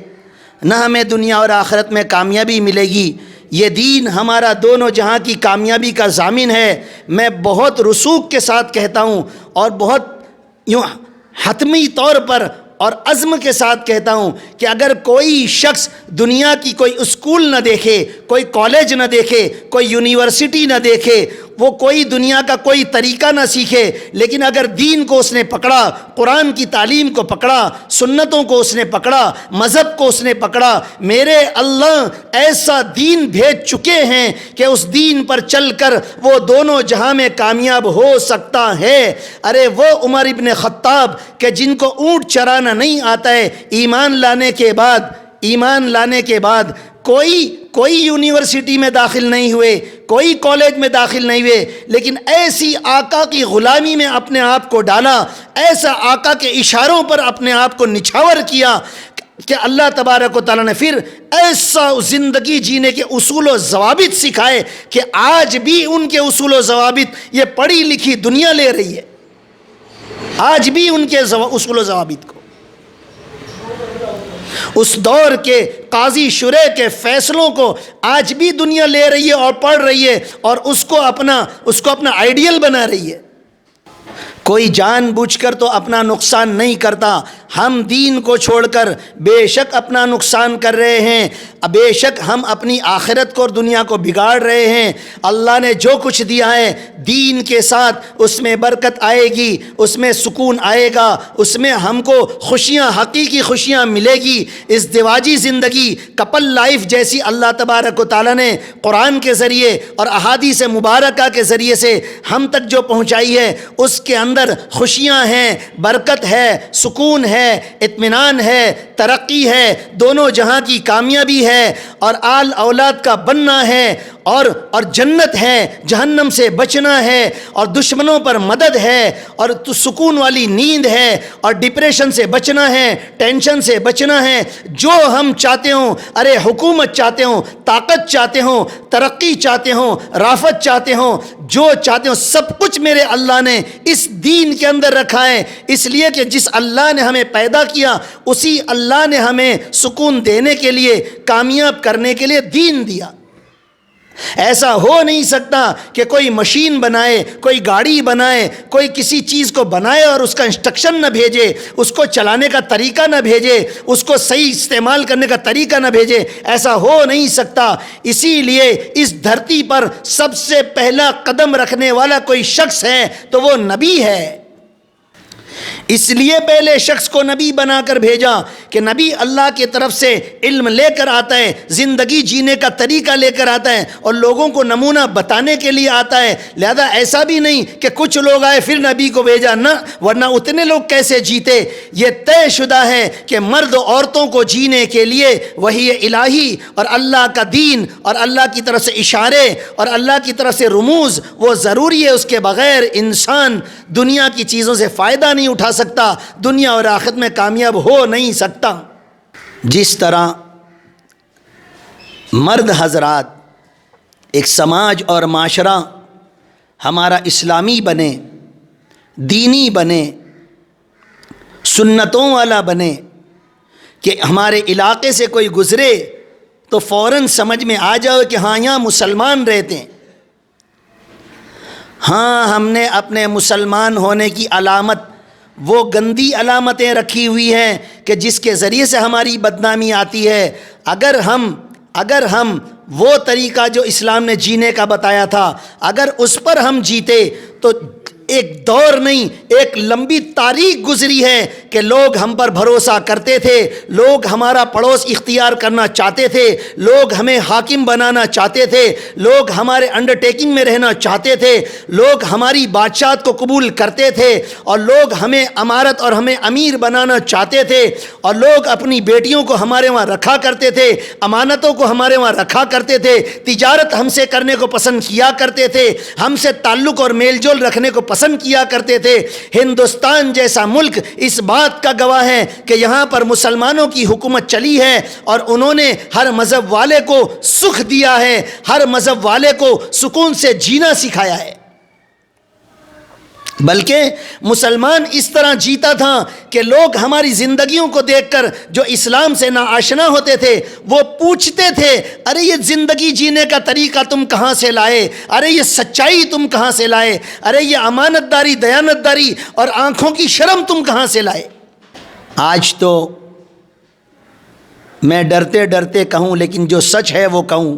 نہ ہمیں دنیا اور آخرت میں کامیابی ملے گی۔ یہ دین ہمارا دونوں جہاں کی کامیابی کا ضامن ہے۔ میں بہت رسوخ کے ساتھ کہتا ہوں اور بہت یوں حتمی طور پر اور عزم کے ساتھ کہتا ہوں کہ اگر کوئی شخص دنیا کی کوئی اسکول نہ دیکھے، کوئی کالج نہ دیکھے، کوئی یونیورسٹی نہ دیکھے، وہ کوئی دنیا کا کوئی طریقہ نہ سیکھے، لیکن اگر دین کو اس نے پکڑا، قرآن کی تعلیم کو پکڑا، سنتوں کو اس نے پکڑا، مذہب کو اس نے پکڑا، میرے اللہ ایسا دین بھیج چکے ہیں کہ اس دین پر چل کر وہ دونوں جہاں میں کامیاب ہو سکتا ہے۔ ارے وہ عمر ابن خطاب کہ جن کو اونٹ چرانا نہیں آتا ہے، ایمان لانے کے بعد کوئی یونیورسٹی میں داخل نہیں ہوئے، کوئی کالج میں داخل نہیں ہوئے، لیکن ایسی آقا کی غلامی میں اپنے آپ کو ڈالا، ایسا آقا کے اشاروں پر اپنے آپ کو نچھاور کیا کہ اللہ تبارک و تعالیٰ نے پھر ایسا زندگی جینے کے اصول و ضوابط سکھائے کہ آج بھی ان کے اصول و ضوابط یہ پڑھی لکھی دنیا لے رہی ہے، آج بھی ان کے اصول و ضوابط کو، اس دور کے قاضی شرح کے فیصلوں کو آج بھی دنیا لے رہی ہے اور پڑھ رہی ہے اور اس کو اپنا آئیڈیل بنا رہی ہے۔ کوئی جان بوجھ کر تو اپنا نقصان نہیں کرتا، ہم دین کو چھوڑ کر بے شک اپنا نقصان کر رہے ہیں، بے شک ہم اپنی آخرت کو اور دنیا کو بگاڑ رہے ہیں۔ اللہ نے جو کچھ دیا ہے دین کے ساتھ اس میں برکت آئے گی، اس میں سکون آئے گا، اس میں ہم کو خوشیاں، حقیقی خوشیاں ملے گی۔ ازدواجی زندگی، کپل لائف جیسی اللہ تبارک و تعالیٰ نے قرآن کے ذریعے اور احادیث مبارکہ کے ذریعے سے ہم تک جو پہنچائی ہے اس کے اندر خوشیاں ہیں، برکت ہے، سکون ہے، اطمینان ہے، ترقی ہے، دونوں جہاں کی کامیابی ہے اور آل اولاد کا بننا ہے اور جنت ہے، جہنم سے بچنا ہے اور دشمنوں پر مدد ہے اور سکون والی نیند ہے اور ڈپریشن سے بچنا ہے، ٹینشن سے بچنا ہے۔ جو ہم چاہتے ہوں، ارے حکومت چاہتے ہوں، طاقت چاہتے ہوں، ترقی چاہتے ہوں، رافت چاہتے ہوں، جو چاہتے ہوں، سب کچھ میرے اللہ نے اس دین کے اندر رکھا ہے، اس لیے کہ جس اللہ نے ہمیں پیدا کیا اسی اللہ نے ہمیں سکون دینے کے لیے، کامیاب کرنے کے لیے دین دیا۔ ایسا ہو نہیں سکتا کہ کوئی مشین بنائے، کوئی گاڑی بنائے، کوئی کسی چیز کو بنائے اور اس کا انسٹرکشن نہ بھیجے، اس کو چلانے کا طریقہ نہ بھیجے، اس کو صحیح استعمال کرنے کا طریقہ نہ بھیجے، ایسا ہو نہیں سکتا۔ اسی لیے اس دھرتی پر سب سے پہلا قدم رکھنے والا کوئی شخص ہے تو وہ نبی ہے۔ اس لیے پہلے شخص کو نبی بنا کر بھیجا کہ نبی اللہ کی طرف سے علم لے کر آتا ہے، زندگی جینے کا طریقہ لے کر آتا ہے اور لوگوں کو نمونہ بتانے کے لیے آتا ہے۔ لہذا ایسا بھی نہیں کہ کچھ لوگ آئے پھر نبی کو بھیجا، نہ، ورنہ اتنے لوگ کیسے جیتے؟ یہ طے شدہ ہے کہ مرد و عورتوں کو جینے کے لیے وحی الہی اور اللہ کا دین اور اللہ کی طرف سے اشارے اور اللہ کی طرف سے رموز وہ ضروری ہے۔ اس کے بغیر انسان دنیا کی چیزوں سے فائدہ نہیں اٹھا سکتا، دنیا اور آخرت میں کامیاب ہو نہیں سکتا۔ جس طرح مرد حضرات ایک سماج اور معاشرہ ہمارا اسلامی بنے، دینی بنے، سنتوں والا بنے، کہ ہمارے علاقے سے کوئی گزرے تو فوراً سمجھ میں آ جاؤ کہ ہاں یہاں مسلمان رہتے ہیں، ہاں ہم نے اپنے مسلمان ہونے کی علامت وہ گندی علامتیں رکھی ہوئی ہیں کہ جس کے ذریعے سے ہماری بدنامی آتی ہے۔ اگر ہم وہ طریقہ جو اسلام نے جینے کا بتایا تھا اگر اس پر ہم جیتے تو ایک دور نہیں، ایک لمبی تاریخ گزری ہے کہ لوگ ہم پر بھروسہ کرتے تھے، لوگ ہمارا پڑوس اختیار کرنا چاہتے تھے، لوگ ہمیں حاکم بنانا چاہتے تھے، لوگ ہمارے انڈرٹیکنگ میں رہنا چاہتے تھے، لوگ ہماری بادشاہت کو قبول کرتے تھے اور لوگ ہمیں امارت اور ہمیں امیر بنانا چاہتے تھے، اور لوگ اپنی بیٹیوں کو ہمارے وہاں رکھا کرتے تھے، امانتوں کو ہمارے وہاں رکھا کرتے تھے، تجارت ہم سے کرنے کو پسند کیا کرتے تھے، ہم سے تعلق اور میل جول رکھنے کو پسند کیا کرتے تھے۔ ہندوستان جیسا ملک اس بات کا گواہ ہے کہ یہاں پر مسلمانوں کی حکومت چلی ہے اور انہوں نے ہر مذہب والے کو سکھ دیا ہے، ہر مذہب والے کو سکون سے جینا سکھایا ہے۔ بلکہ مسلمان اس طرح جیتا تھا کہ لوگ ہماری زندگیوں کو دیکھ کر جو اسلام سے ناآشنا ہوتے تھے وہ پوچھتے تھے، ارے یہ زندگی جینے کا طریقہ تم کہاں سے لائے؟ ارے یہ سچائی تم کہاں سے لائے؟ ارے یہ امانت داری، دیانت داری اور آنکھوں کی شرم تم کہاں سے لائے؟ آج تو میں ڈرتے ڈرتے کہوں لیکن جو سچ ہے وہ کہوں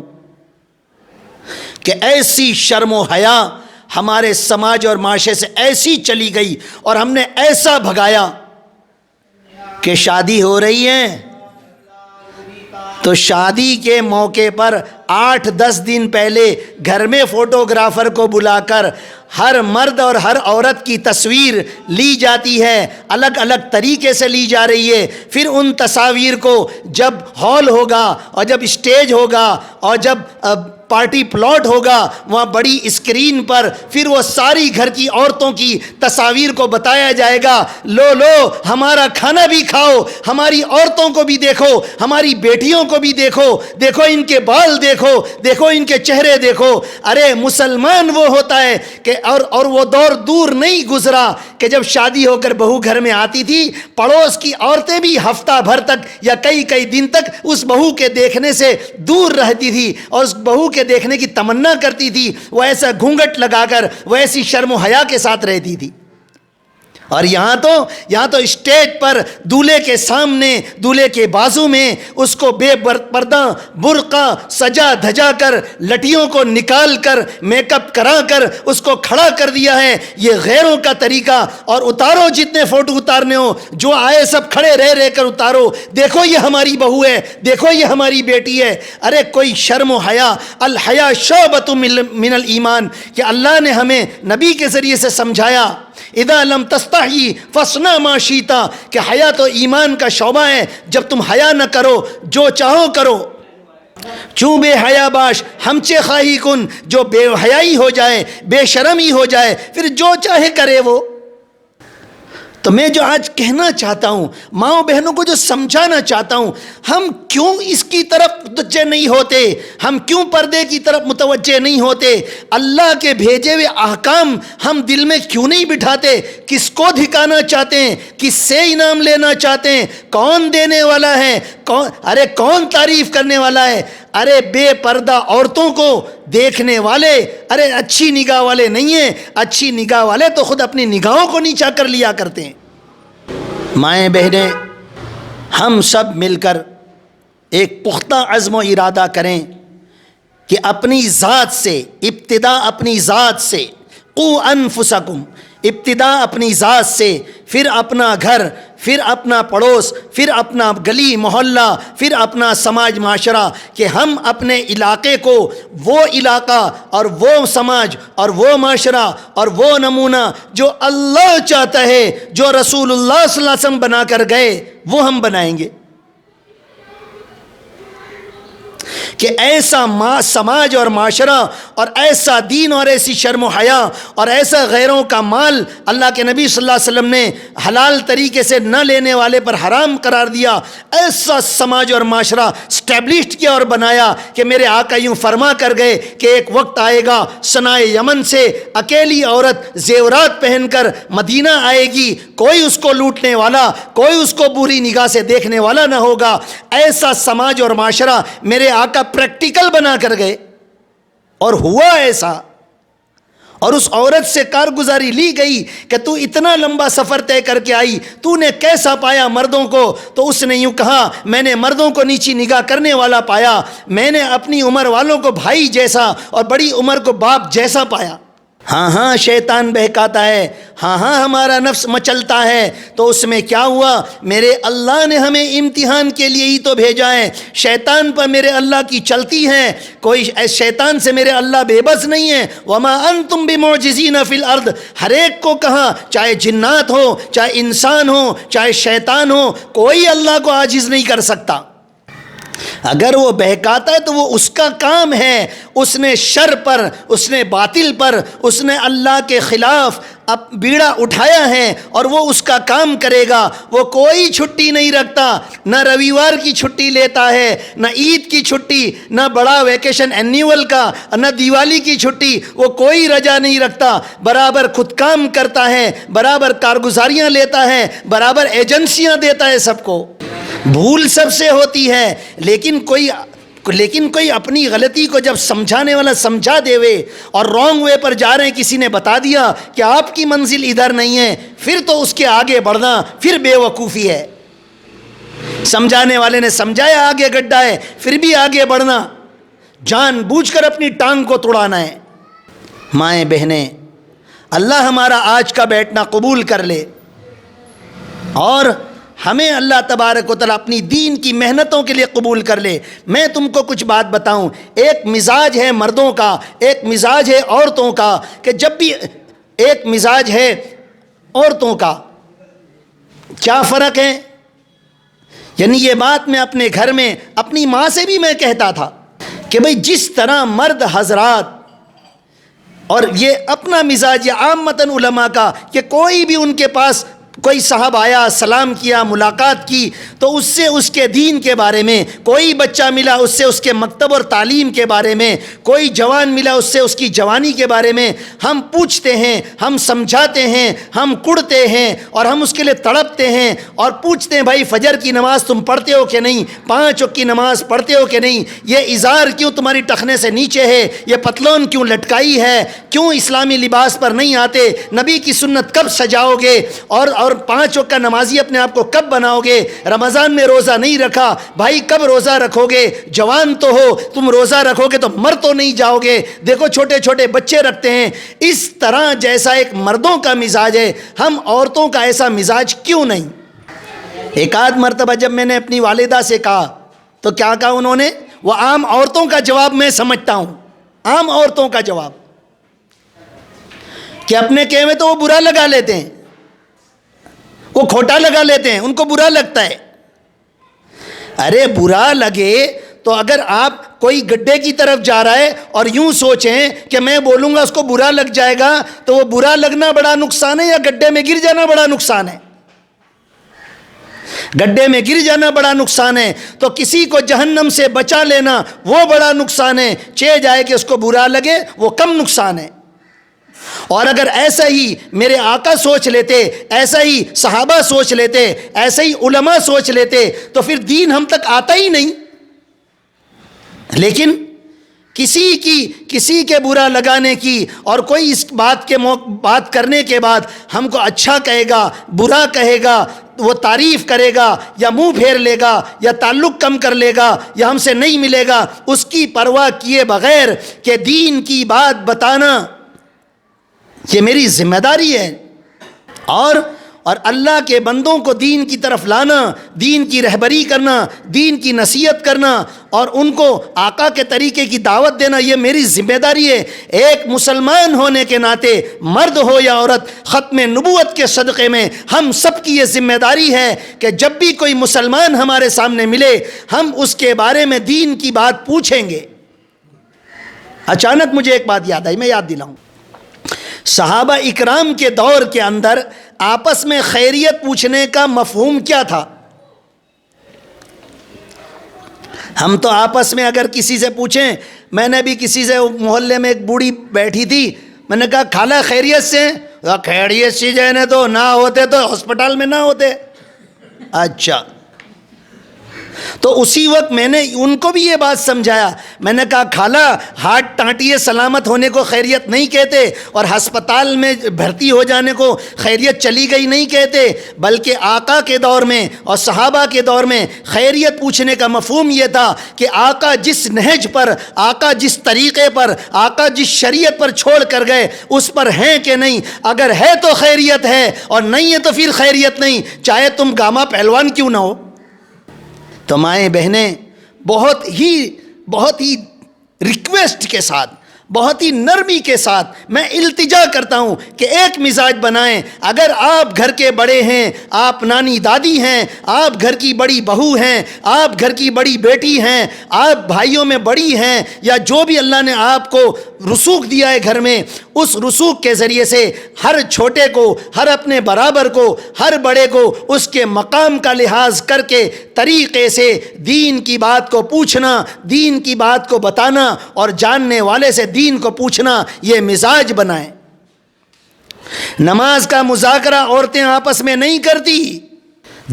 کہ ایسی شرم و حیا ہمارے سماج اور معاشرے سے ایسی چلی گئی اور ہم نے ایسا بھگایا کہ شادی ہو رہی ہے تو شادی کے موقع پر 8-10 دن پہلے گھر میں فوٹوگرافر کو بلا کر ہر مرد اور ہر عورت کی تصویر لی جاتی ہے، الگ الگ طریقے سے لی جا رہی ہے۔ پھر ان تصاویر کو جب ہال ہوگا اور جب اسٹیج ہوگا اور جب پارٹی پلاٹ ہوگا وہاں بڑی اسکرین پر پھر وہ ساری گھر کی عورتوں کی تصاویر کو بتایا جائے گا، لو ہمارا کھانا بھی کھاؤ، ہماری عورتوں کو بھی دیکھو، ہماری بیٹیوں کو بھی دیکھو، دیکھو ان کے بال دیکھو، دیکھو ان کے چہرے دیکھو۔ ارے مسلمان وہ ہوتا ہے کہ اور وہ دور دور نہیں گزرا کہ جب شادی ہو کر بہو گھر میں آتی تھی پڑوس کی عورتیں بھی ہفتہ بھر تک یا کئی دن تک اس بہو کے دیکھنے سے دور رہتی تھی اور اس بہو کے دیکھنے کی تمنا کرتی تھی، وہ ایسا گھونگھٹ لگا کر وہ ایسی شرم و حیا کے ساتھ رہتی تھی۔ اور یہاں تو اسٹیج پر دولہے کے سامنے، دولہے کے بازو میں اس کو بے پردہ برقع سجا دھجا کر لٹیوں کو نکال کر میک اپ کرا کر اس کو کھڑا کر دیا ہے۔ یہ غیروں کا طریقہ، اور اتارو جتنے فوٹو اتارنے ہو، جو آئے سب کھڑے رہ کر اتارو، دیکھو یہ ہماری بہو ہے، دیکھو یہ ہماری بیٹی ہے۔ ارے کوئی شرم و حیا، الحیا شعبۃ من الایمان، کہ اللہ نے ہمیں نبی کے ذریعے سے سمجھایا، اذا لم تستحی فاصنع ما شئت، کہ حیا تو ایمان کا شعبہ ہے، جب تم حیا نہ کرو جو چاہو کرو۔ چوں بے حیا باش ہمچے خواہی کن، جو بے حیائی ہو جائے، بے شرمی ہو جائے، پھر جو چاہے کرے وہ۔ تو میں جو آج کہنا چاہتا ہوں، ماؤں بہنوں کو جو سمجھانا چاہتا ہوں، ہم کیوں اس کی طرف متوجہ نہیں ہوتے؟ ہم کیوں پردے کی طرف متوجہ نہیں ہوتے؟ اللہ کے بھیجے ہوئے احکام ہم دل میں کیوں نہیں بٹھاتے؟ کس کو دکھانا چاہتے ہیں؟ کس سے انعام لینا چاہتے ہیں؟ کون دینے والا ہے؟ کون تعریف کرنے والا ہے؟ ارے بے پردہ عورتوں کو دیکھنے والے ارے اچھی نگاہ والے نہیں ہیں، اچھی نگاہ والے تو خود اپنی نگاہوں کو نیچا کر لیا کرتے ہیں۔ مائیں بہنیں، ہم سب مل کر ایک پختہ عزم و ارادہ کریں کہ اپنی ذات سے، ابتدا اپنی ذات سے، قو انفسکم، ابتدا اپنی ذات سے، پھر اپنا گھر، پھر اپنا پڑوس، پھر اپنا گلی محلہ، پھر اپنا سماج معاشرہ، کہ ہم اپنے علاقے کو وہ علاقہ اور وہ سماج اور وہ معاشرہ اور وہ نمونہ جو اللہ چاہتا ہے، جو رسول اللہ صلی اللہ علیہ وسلم بنا کر گئے، وہ ہم بنائیں گے. کہ ایسا سماج اور معاشرہ اور ایسا دین اور ایسی شرم و حیا اور ایسا غیروں کا مال اللہ کے نبی صلی اللہ علیہ وسلم نے حلال طریقے سے نہ لینے والے پر حرام قرار دیا، ایسا سماج اور معاشرہ اسٹیبلشڈ کیا اور بنایا کہ میرے آقا یوں فرما کر گئے کہ ایک وقت آئے گا صنائے یمن سے اکیلی عورت زیورات پہن کر مدینہ آئے گی، کوئی اس کو لوٹنے والا، کوئی اس کو بری نگاہ سے دیکھنے والا نہ ہوگا. ایسا سماج اور معاشرہ میرے آقا پریکٹیکل بنا کر گئے اور ہوا ایسا. اور اس عورت سے کارگزاری لی گئی کہ تو اتنا لمبا سفر طے کر کے آئی، تو نے کیسا پایا مردوں کو؟ تو اس نے یوں کہا، میں نے مردوں کو نیچی نگاہ کرنے والا پایا، میں نے اپنی عمر والوں کو بھائی جیسا اور بڑی عمر کو باپ جیسا پایا. ہاں ہاں شیطان بہکاتا ہے، ہاں ہاں ہمارا نفس مچلتا ہے، تو اس میں کیا ہوا؟ میرے اللہ نے ہمیں امتحان کے لیے ہی تو بھیجا ہے. شیطان پر میرے اللہ کی چلتی ہیں، کوئی شیطان سے میرے اللہ بے بس نہیں ہے. وما انتم بمعجزین فی الارض، ہر ایک کو کہا، چاہے جنات ہو، چاہے انسان ہو، چاہے شیطان ہو، کوئی اللہ کو عاجز نہیں کر سکتا. اگر وہ بہکاتا ہے تو وہ اس کا کام ہے، اس نے شر پر، اس نے باطل پر، اس نے اللہ کے خلاف بیڑا اٹھایا ہے اور وہ اس کا کام کرے گا. وہ کوئی چھٹی نہیں رکھتا، نہ رویوار کی چھٹی لیتا ہے، نہ عید کی چھٹی، نہ بڑا ویکیشن اینیول کا، نہ دیوالی کی چھٹی، وہ کوئی رجا نہیں رکھتا. برابر خود کام کرتا ہے، برابر کارگزاریاں لیتا ہے، برابر ایجنسیاں دیتا ہے سب کو. بھول سب سے ہوتی ہے، لیکن کوئی اپنی غلطی کو جب سمجھانے والا سمجھا دے وے اور رانگ وے پر جا رہے ہیں، کسی نے بتا دیا کہ آپ کی منزل ادھر نہیں ہے، پھر تو اس کے آگے بڑھنا پھر بے وقوفی ہے. سمجھانے والے نے سمجھایا آگے گڈھا ہے، پھر بھی آگے بڑھنا، جان بوجھ کر اپنی ٹانگ کو توڑانا ہے. مائیں بہنیں، اللہ ہمارا آج کا بیٹھنا قبول کر لے اور ہمیں اللہ تبارک و تعالیٰ اپنی دین کی محنتوں کے لیے قبول کر لے. میں تم کو کچھ بات بتاؤں، ایک مزاج ہے مردوں کا، ایک مزاج ہے عورتوں کا، کہ جب بھی ایک مزاج ہے عورتوں کا. کیا فرق ہے؟ یعنی یہ بات میں اپنے گھر میں اپنی ماں سے بھی میں کہتا تھا کہ بھئی جس طرح مرد حضرات، اور یہ اپنا مزاج یا عامتاً علماء کا، کہ کوئی بھی ان کے پاس کوئی صاحب آیا، سلام کیا، ملاقات کی، تو اس سے اس کے دین کے بارے میں، کوئی بچہ ملا اس سے اس کے مکتب اور تعلیم کے بارے میں، کوئی جوان ملا اس سے اس کی جوانی کے بارے میں ہم پوچھتے ہیں، ہم سمجھاتے ہیں، ہم کڑتے ہیں اور ہم اس کے لیے تڑپتے ہیں اور پوچھتے ہیں بھائی فجر کی نماز تم پڑھتے ہو کہ نہیں، 5 وقت کی نماز پڑھتے ہو کہ نہیں، یہ ازار کیوں تمہاری ٹخنے سے نیچے ہے، یہ پتلون کیوں لٹکائی ہے، کیوں اسلامی لباس پر نہیں آتے، نبی کی سنت کب سجاؤ گے، اور 5 وقت کا نمازی اپنے آپ کو کب بناؤ گے، رمضان میں روزہ نہیں رکھا بھائی کب روزہ رکھو گے، جوان تو ہو تم روزہ رکھو گے تو مر تو نہیں جاؤ گے، دیکھو چھوٹے چھوٹے بچے رکھتے ہیں. اس طرح جیسا ایک مردوں کا مزاج ہے، ہم عورتوں کا ایسا مزاج کیوں نہیں؟ ایک آدھ مرتبہ جب میں نے اپنی والدہ سے کہا تو کیا کہا انہوں نے؟ وہ عام عورتوں کا جواب میں سمجھتا ہوں، عام عورتوں کا جواب، کہ اپنے کہے میں تو وہ برا لگا لیتے ہیں، وہ کھوٹا لگا لیتے ہیں، ان کو برا لگتا ہے. ارے برا لگے تو اگر آپ کوئی گڈھے کی طرف جا رہا ہے اور یوں سوچیں کہ میں بولوں گا اس کو برا لگ جائے گا، تو وہ برا لگنا بڑا نقصان ہے یا گڈھے میں گر جانا بڑا نقصان ہے؟ گڈھے میں گر جانا بڑا نقصان ہے. تو کسی کو جہنم سے بچا لینا وہ بڑا نقصان ہے، چہ جائے کہ اس کو برا لگے وہ کم نقصان ہے. اور اگر ایسا ہی میرے آقا سوچ لیتے، ایسا ہی صحابہ سوچ لیتے، ایسا ہی علماء سوچ لیتے تو پھر دین ہم تک آتا ہی نہیں. لیکن کسی کے برا لگانے کی، اور کوئی اس بات کرنے کے بعد ہم کو اچھا کہے گا، برا کہے گا، وہ تعریف کرے گا یا منہ پھیر لے گا یا تعلق کم کر لے گا یا ہم سے نہیں ملے گا، اس کی پرواہ کیے بغیر کہ دین کی بات بتانا یہ میری ذمہ داری ہے، اور اللہ کے بندوں کو دین کی طرف لانا، دین کی رہبری کرنا، دین کی نصیحت کرنا اور ان کو آقا کے طریقے کی دعوت دینا، یہ میری ذمہ داری ہے۔ ایک مسلمان ہونے کے ناطے، مرد ہو یا عورت، ختم نبوت کے صدقے میں ہم سب کی یہ ذمہ داری ہے کہ جب بھی کوئی مسلمان ہمارے سامنے ملے ہم اس کے بارے میں دین کی بات پوچھیں گے۔ اچانک مجھے ایک بات یاد آئی، میں یاد دلاؤں۔ صحابہ اکرام کے دور کے اندر آپس میں خیریت پوچھنے کا مفہوم کیا تھا؟ ہم تو آپس میں اگر کسی سے پوچھیں، میں نے بھی کسی سے محلے میں ایک بوڑھی بیٹھی تھی، میں نے کہا خالہ خیریت سے؟ خیریت سی جانے تو نہ ہوتے تو ہسپتال میں نہ ہوتے۔ اچھا، تو اسی وقت میں نے ان کو بھی یہ بات سمجھایا، میں نے کہا خالہ ہاتھ ٹانٹیے سلامت ہونے کو خیریت نہیں کہتے، اور ہسپتال میں بھرتی ہو جانے کو خیریت چلی گئی نہیں کہتے، بلکہ آقا کے دور میں اور صحابہ کے دور میں خیریت پوچھنے کا مفہوم یہ تھا کہ آقا جس نہج پر، آقا جس طریقے پر، آقا جس شریعت پر چھوڑ کر گئے اس پر ہیں کہ نہیں، اگر ہے تو خیریت ہے اور نہیں ہے تو پھر خیریت نہیں، چاہے تم گاما پہلوان کیوں نہ ہو۔ تو مائیں بہنیں، بہت ہی ریکویسٹ کے ساتھ، بہت ہی نرمی کے ساتھ میں التجا کرتا ہوں کہ ایک مزاج بنائیں۔ اگر آپ گھر کے بڑے ہیں، آپ نانی دادی ہیں، آپ گھر کی بڑی بہو ہیں، آپ گھر کی بڑی بیٹی ہیں، آپ بھائیوں میں بڑی ہیں، یا جو بھی اللہ نے آپ کو رسوخ دیا ہے گھر میں، اس رسوخ کے ذریعے سے ہر چھوٹے کو، ہر اپنے برابر کو، ہر بڑے کو اس کے مقام کا لحاظ کر کے طریقے سے دین کی بات کو پوچھنا، دین کی بات کو بتانا اور جاننے والے سے دین کو پوچھنا، یہ مزاج بنائیں۔ نماز کا مذاکرہ عورتیں آپس میں نہیں کرتی،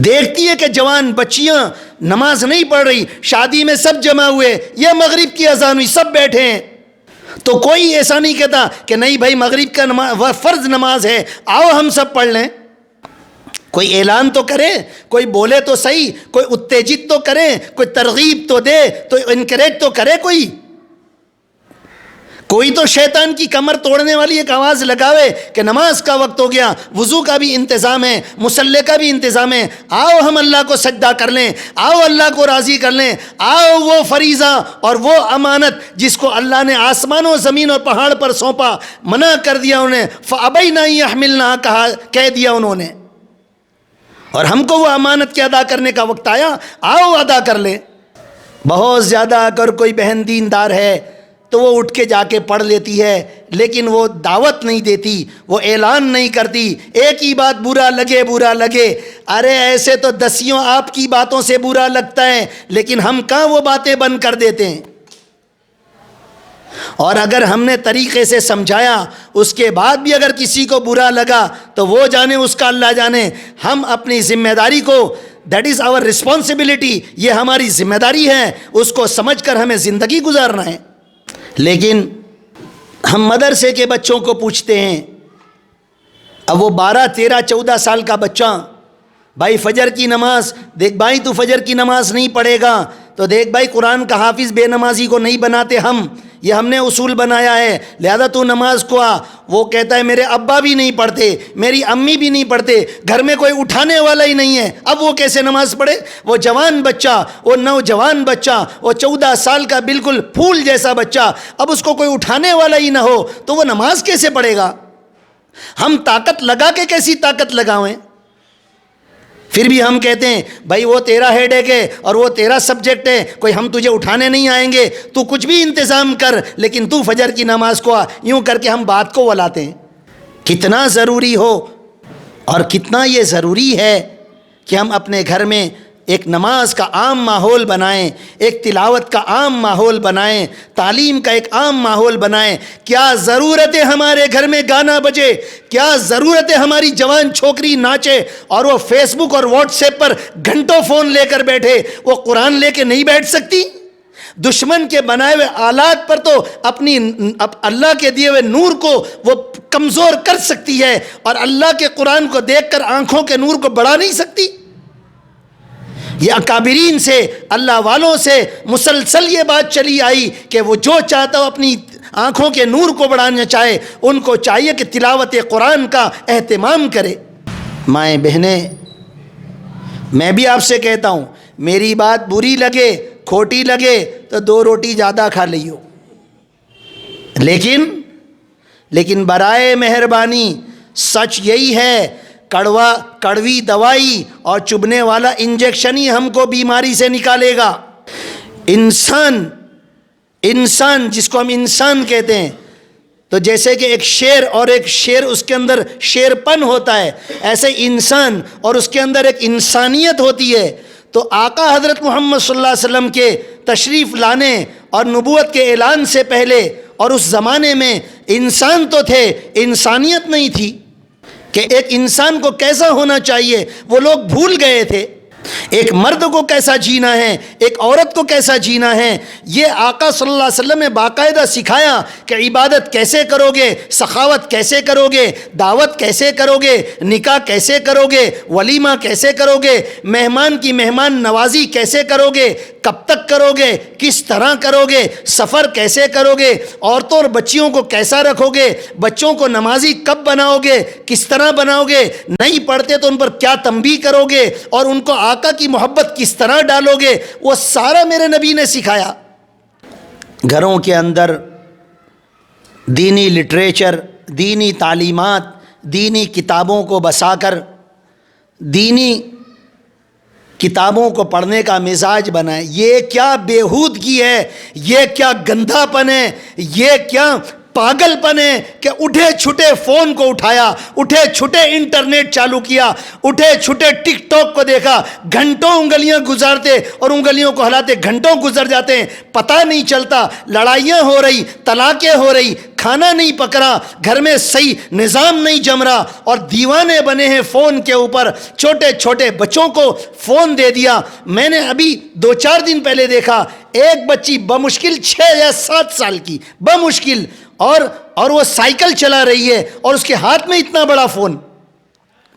دیکھتی ہے کہ جوان بچیاں نماز نہیں پڑھ رہی، شادی میں سب جمع ہوئے، یہ مغرب کی اذان ہوئی، سب بیٹھے ہیں، تو کوئی ایسا نہیں کہتا کہ نہیں بھائی مغرب کا فرض نماز ہے، آؤ ہم سب پڑھ لیں۔ کوئی اعلان تو کرے، کوئی بولے تو صحیح، کوئی اتےجت تو کرے، کوئی ترغیب تو دے، تو انکریج تو کرے، کوئی تو شیطان کی کمر توڑنے والی ایک آواز لگاوے کہ نماز کا وقت ہو گیا، وضو کا بھی انتظام ہے، مصلی کا بھی انتظام ہے، آؤ ہم اللہ کو سجدہ کر لیں، آؤ اللہ کو راضی کر لیں، آؤ وہ فریضہ اور وہ امانت جس کو اللہ نے آسمان و زمین اور پہاڑ پر سونپا، منع کر دیا انہیں، فَأَبَيْنَا أَن يَحْمِلْنَهَا کہہ دیا انہوں نے، اور ہم کو وہ امانت کے ادا کرنے کا وقت آیا، آؤ ادا کر لیں۔ بہت زیادہ اگر کوئی بہن دیندار ہے تو وہ اٹھ کے جا کے پڑھ لیتی ہے، لیکن وہ دعوت نہیں دیتی، وہ اعلان نہیں کرتی، ایک ہی بات برا لگے، ارے ایسے تو دسیوں آپ کی باتوں سے برا لگتا ہے، لیکن ہم کہاں وہ باتیں بند کر دیتے ہیں۔ اور اگر ہم نے طریقے سے سمجھایا، اس کے بعد بھی اگر کسی کو برا لگا تو وہ جانے، اس کا اللہ جانے۔ ہم اپنی ذمہ داری کو، دیٹ از آور رسپانسبلٹی، یہ ہماری ذمہ داری ہے، اس کو سمجھ کر ہمیں زندگی گزارنا ہے۔ لیکن ہم مدرسے کے بچوں کو پوچھتے ہیں، اب وہ 12 13 14 سال کا بچہ، بھائی فجر کی نماز دیکھ، بھائی تو فجر کی نماز نہیں پڑھے گا تو دیکھ بھائی قرآن کا حافظ بے نمازی کو نہیں بناتے ہم، یہ ہم نے اصول بنایا ہے، لہذا تو نماز کو آ۔ وہ کہتا ہے میرے ابا بھی نہیں پڑھتے، میری امی بھی نہیں پڑھتے، گھر میں کوئی اٹھانے والا ہی نہیں ہے، اب وہ کیسے نماز پڑھے؟ وہ جوان بچہ، وہ نوجوان بچہ، وہ 14 سال کا بالکل پھول جیسا بچہ، اب اس کو کوئی اٹھانے والا ہی نہ ہو تو وہ نماز کیسے پڑھے گا؟ ہم طاقت لگا کے کیسی طاقت لگاویں؟ پھر بھی ہم کہتے ہیں بھائی وہ تیرا ہیڈ ایک ہے اور وہ تیرا سبجیکٹ ہے، کوئی ہم تجھے اٹھانے نہیں آئیں گے، تو کچھ بھی انتظام کر لیکن تو فجر کی نماز کو آ، یوں کر کے ہم بات کو ولاتے ہیں۔ کتنا ضروری ہو اور کتنا یہ ضروری ہے کہ ہم اپنے گھر میں ایک نماز کا عام ماحول بنائیں، ایک تلاوت کا عام ماحول بنائیں، تعلیم کا ایک عام ماحول بنائیں۔ کیا ضرورت ہے ہمارے گھر میں گانا بجے؟ کیا ضرورت ہے ہماری جوان چھوکری ناچے اور وہ فیس بک اور واٹس ایپ پر گھنٹوں فون لے کر بیٹھے؟ وہ قرآن لے کے نہیں بیٹھ سکتی؟ دشمن کے بنائے ہوئے آلات پر تو اپنی اللہ کے دیے ہوئے نور کو وہ کمزور کر سکتی ہے، اور اللہ کے قرآن کو دیکھ کر آنکھوں کے نور کو بڑھا نہیں سکتی۔ یہ اکابرین سے، اللہ والوں سے مسلسل یہ بات چلی آئی کہ وہ جو چاہتا ہو اپنی آنکھوں کے نور کو بڑھانا چاہے، ان کو چاہیے کہ تلاوت قرآن کا اہتمام کرے۔ مائیں بہنیں، میں بھی آپ سے کہتا ہوں، میری بات بری لگے کھوٹی لگے تو 2 روٹی زیادہ کھا لیو، لیکن برائے مہربانی سچ یہی ہے، کڑوی دوائی اور چبھنے والا انجیکشن ہی ہم کو بیماری سے نکالے گا۔ انسان جس کو ہم انسان کہتے ہیں، تو جیسے کہ ایک شیر اور ایک شیر اس کے اندر شیر پن ہوتا ہے، ایسے انسان اور اس کے اندر ایک انسانیت ہوتی ہے۔ تو آقا حضرت محمد صلی اللہ علیہ وسلم کے تشریف لانے اور نبوت کے اعلان سے پہلے اور اس زمانے میں انسان تو تھے، انسانیت نہیں تھی کہ ایک انسان کو کیسا ہونا چاہیے وہ لوگ بھول گئے تھے۔ ایک مرد کو کیسا جینا ہے، ایک عورت کو کیسا جینا ہے، یہ آقا صلی اللہ علیہ وسلم نے باقاعدہ سکھایا کہ عبادت کیسے کرو گے، سخاوت کیسے کرو گے، دعوت کیسے کرو گے، نکاح کیسے کرو گے، ولیمہ کیسے کرو گے، مہمان کی مہمان نوازی کیسے کرو گے، کب تک کرو گے، کس طرح کرو گے، سفر کیسے کرو گے، عورتوں اور بچیوں کو کیسا رکھو گے، بچوں کو نمازی کب بناؤ گے، کس طرح بناؤ گے، نہیں پڑھتے تو ان پر کیا تنبیہ کرو گے، اور ان کو آقا کی محبت کس طرح ڈالو گے، وہ سارا میرے نبی نے سکھایا۔ گھروں کے اندر دینی لٹریچر، دینی تعلیمات، دینی کتابوں کو بسا کر دینی کتابوں کو پڑھنے کا مزاج بنائے۔ یہ کیا بےہودگی ہے، یہ کیا گندھا پن ہے، یہ کیا پاگل پن ہے کہ اٹھے چھٹے فون کو اٹھایا، اٹھے چھٹے انٹرنیٹ چالو کیا، اٹھے چھٹے ٹک ٹاک کو دیکھا، گھنٹوں انگلیاں گزارتے اور انگلیوں کو ہلاتے گھنٹوں گزر جاتے ہیں، پتہ نہیں چلتا، لڑائیاں ہو رہی، طلاقیں ہو رہی، کھانا نہیں پک رہا، گھر میں صحیح نظام نہیں جم رہا، اور دیوانے بنے ہیں فون کے اوپر۔ چھوٹے چھوٹے بچوں کو فون دے دیا۔ میں نے ابھی 2-4 دن پہلے دیکھا، ایک بچی بمشکل 6 یا 7 سال کی، بمشکل، اور وہ سائیکل چلا رہی ہے اور اس کے ہاتھ میں اتنا بڑا فون،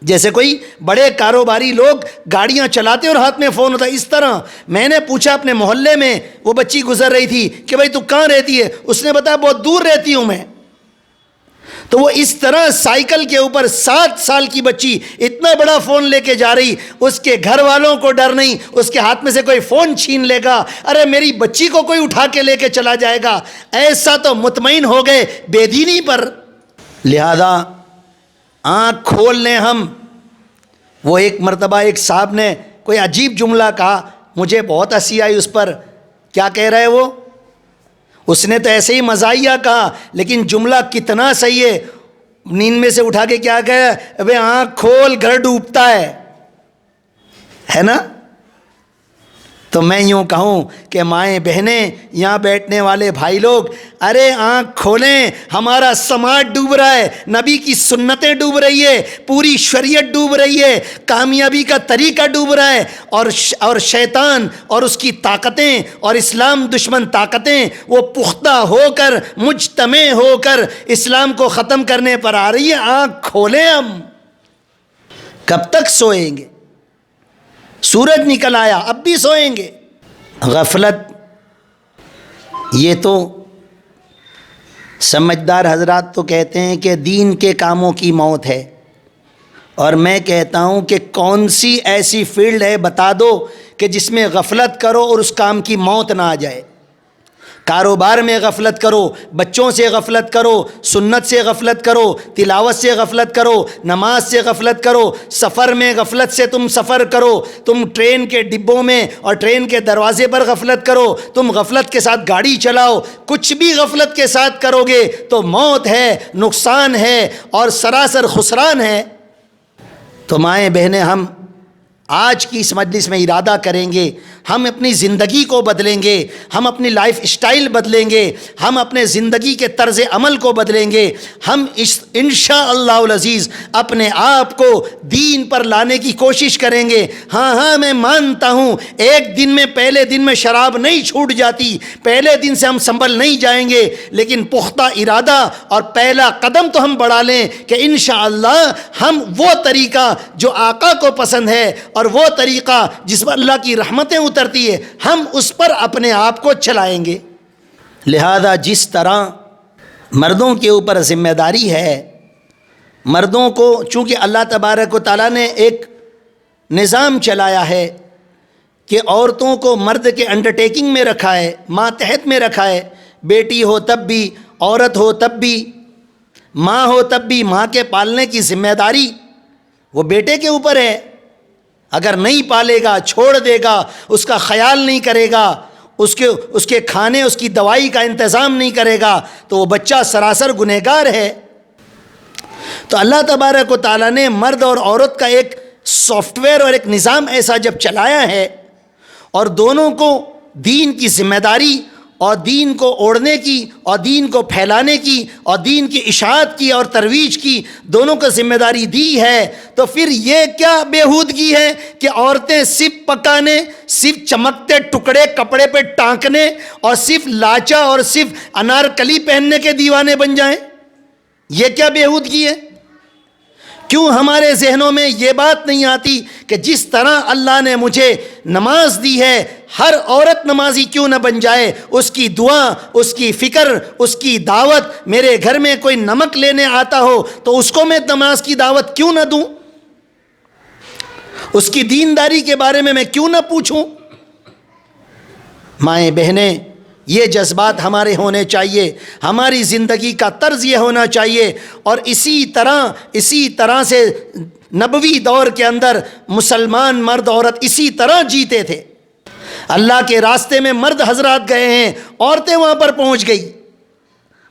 جیسے کوئی بڑے کاروباری لوگ گاڑیاں چلاتے اور ہاتھ میں فون ہوتا ہے، اس طرح۔ میں نے پوچھا اپنے محلے میں، وہ بچی گزر رہی تھی کہ بھائی تو کہاں رہتی ہے، اس نے بتایا بہت دور رہتی ہوں میں۔ تو وہ اس طرح سائیکل کے اوپر 7 سال کی بچی اتنا بڑا فون لے کے جا رہی، اس کے گھر والوں کو ڈر نہیں اس کے ہاتھ میں سے کوئی فون چھین لے گا، ارے میری بچی کو کوئی اٹھا کے لے کے چلا جائے گا، ایسا تو مطمئن ہو گئے بے دینی پر۔ لہذا آنکھ کھول لیں ہم۔ وہ ایک مرتبہ ایک صاحب نے کوئی عجیب جملہ کہا، مجھے بہت ہنسی آئی اس پر۔ کیا کہہ رہے وہ؟ اس نے تو ایسے ہی مزاحیہ کہا، لیکن جملہ کتنا صحیح ہے۔ نیند میں سے اٹھا کے کیا کہا، ابے آنکھ کھول گھر ڈوبتا ہے نا؟ تو میں یوں کہوں کہ مائیں بہنیں، یہاں بیٹھنے والے بھائی لوگ، ارے آنکھ کھولیں، ہمارا سماج ڈوب رہا ہے، نبی کی سنتیں ڈوب رہی ہے، پوری شریعت ڈوب رہی ہے، کامیابی کا طریقہ ڈوب رہا ہے، اور شیطان اور اس کی طاقتیں اور اسلام دشمن طاقتیں وہ پختہ ہو کر، مجتمع ہو کر اسلام کو ختم کرنے پر آ رہی ہے۔ آنکھ کھولیں ہم۔ کب تک سوئیں گے؟ سورج نکل آیا، اب بھی سوئیں گے؟ غفلت، یہ تو سمجھدار حضرات تو کہتے ہیں کہ دین کے کاموں کی موت ہے، اور میں کہتا ہوں کہ کون سی ایسی فیلڈ ہے بتا دو کہ جس میں غفلت کرو اور اس کام کی موت نہ آ جائے۔ کاروبار میں غفلت کرو، بچوں سے غفلت کرو، سنت سے غفلت کرو، تلاوت سے غفلت کرو، نماز سے غفلت کرو، سفر میں غفلت سے تم سفر کرو، تم ٹرین کے ڈبوں میں اور ٹرین کے دروازے پر غفلت کرو، تم غفلت کے ساتھ گاڑی چلاؤ، کچھ بھی غفلت کے ساتھ کرو گے تو موت ہے، نقصان ہے اور سراسر خسران ہے۔ تو مائیں بہنیں، ہم آج کی اس مجلس میں ارادہ کریں گے، ہم اپنی زندگی کو بدلیں گے، ہم اپنی لائف اسٹائل بدلیں گے، ہم اپنے زندگی کے طرز عمل کو بدلیں گے، ہم انشاءاللہ العزیز اپنے آپ کو دین پر لانے کی کوشش کریں گے۔ ہاں میں مانتا ہوں ایک دن میں، پہلے دن میں شراب نہیں چھوٹ جاتی، پہلے دن سے ہم سنبھل نہیں جائیں گے، لیکن پختہ ارادہ اور پہلا قدم تو ہم بڑھا لیں کہ انشاءاللہ ہم وہ طریقہ جو آقا کو پسند ہے اور وہ طریقہ جس پر اللہ کی رحمتیں اترتی ہے، ہم اس پر اپنے آپ کو چلائیں گے۔ لہذا جس طرح مردوں کے اوپر ذمہ داری ہے مردوں کو چونکہ اللہ تبارک و تعالیٰ نے ایک نظام چلایا ہے کہ عورتوں کو مرد کے انڈرٹیکنگ میں رکھا ہے، ماتحت میں رکھا ہے، بیٹی ہو تب بھی، عورت ہو تب بھی، ماں ہو تب بھی، ماں کے پالنے کی ذمہ داری وہ بیٹے کے اوپر ہے۔ اگر نہیں پالے گا، چھوڑ دے گا، اس کا خیال نہیں کرے گا، اس کے کھانے، اس کی دوائی کا انتظام نہیں کرے گا، تو وہ بچہ سراسر گنہگار ہے۔ تو اللہ تبارک و تعالیٰ نے مرد اور عورت کا ایک سافٹ ویئر اور ایک نظام ایسا جب چلایا ہے، اور دونوں کو دین کی ذمہ داری اور دین کو اوڑھنے کی اور دین کو پھیلانے کی اور دین کی اشاعت کی اور ترویج کی دونوں کو ذمہ داری دی ہے، تو پھر یہ کیا بےہودگی ہے کہ عورتیں صرف پکانے، صرف چمکتے ٹکڑے کپڑے پہ ٹانکنے اور صرف لاچا اور صرف انارکلی پہننے کے دیوانے بن جائیں؟ یہ کیا بےہودگی ہے؟ کیوں ہمارے ذہنوں میں یہ بات نہیں آتی کہ جس طرح اللہ نے مجھے نماز دی ہے، ہر عورت نمازی کیوں نہ بن جائے، اس کی دعا، اس کی فکر، اس کی دعوت، میرے گھر میں کوئی نمک لینے آتا ہو تو اس کو میں نماز کی دعوت کیوں نہ دوں، اس کی دینداری کے بارے میں کیوں نہ پوچھوں؟ مائیں بہنیں، یہ جذبات ہمارے ہونے چاہیے، ہماری زندگی کا طرز یہ ہونا چاہیے، اور اسی طرح سے نبوی دور کے اندر مسلمان مرد عورت اسی طرح جیتے تھے۔ اللہ کے راستے میں مرد حضرات گئے ہیں، عورتیں وہاں پر پہنچ گئی۔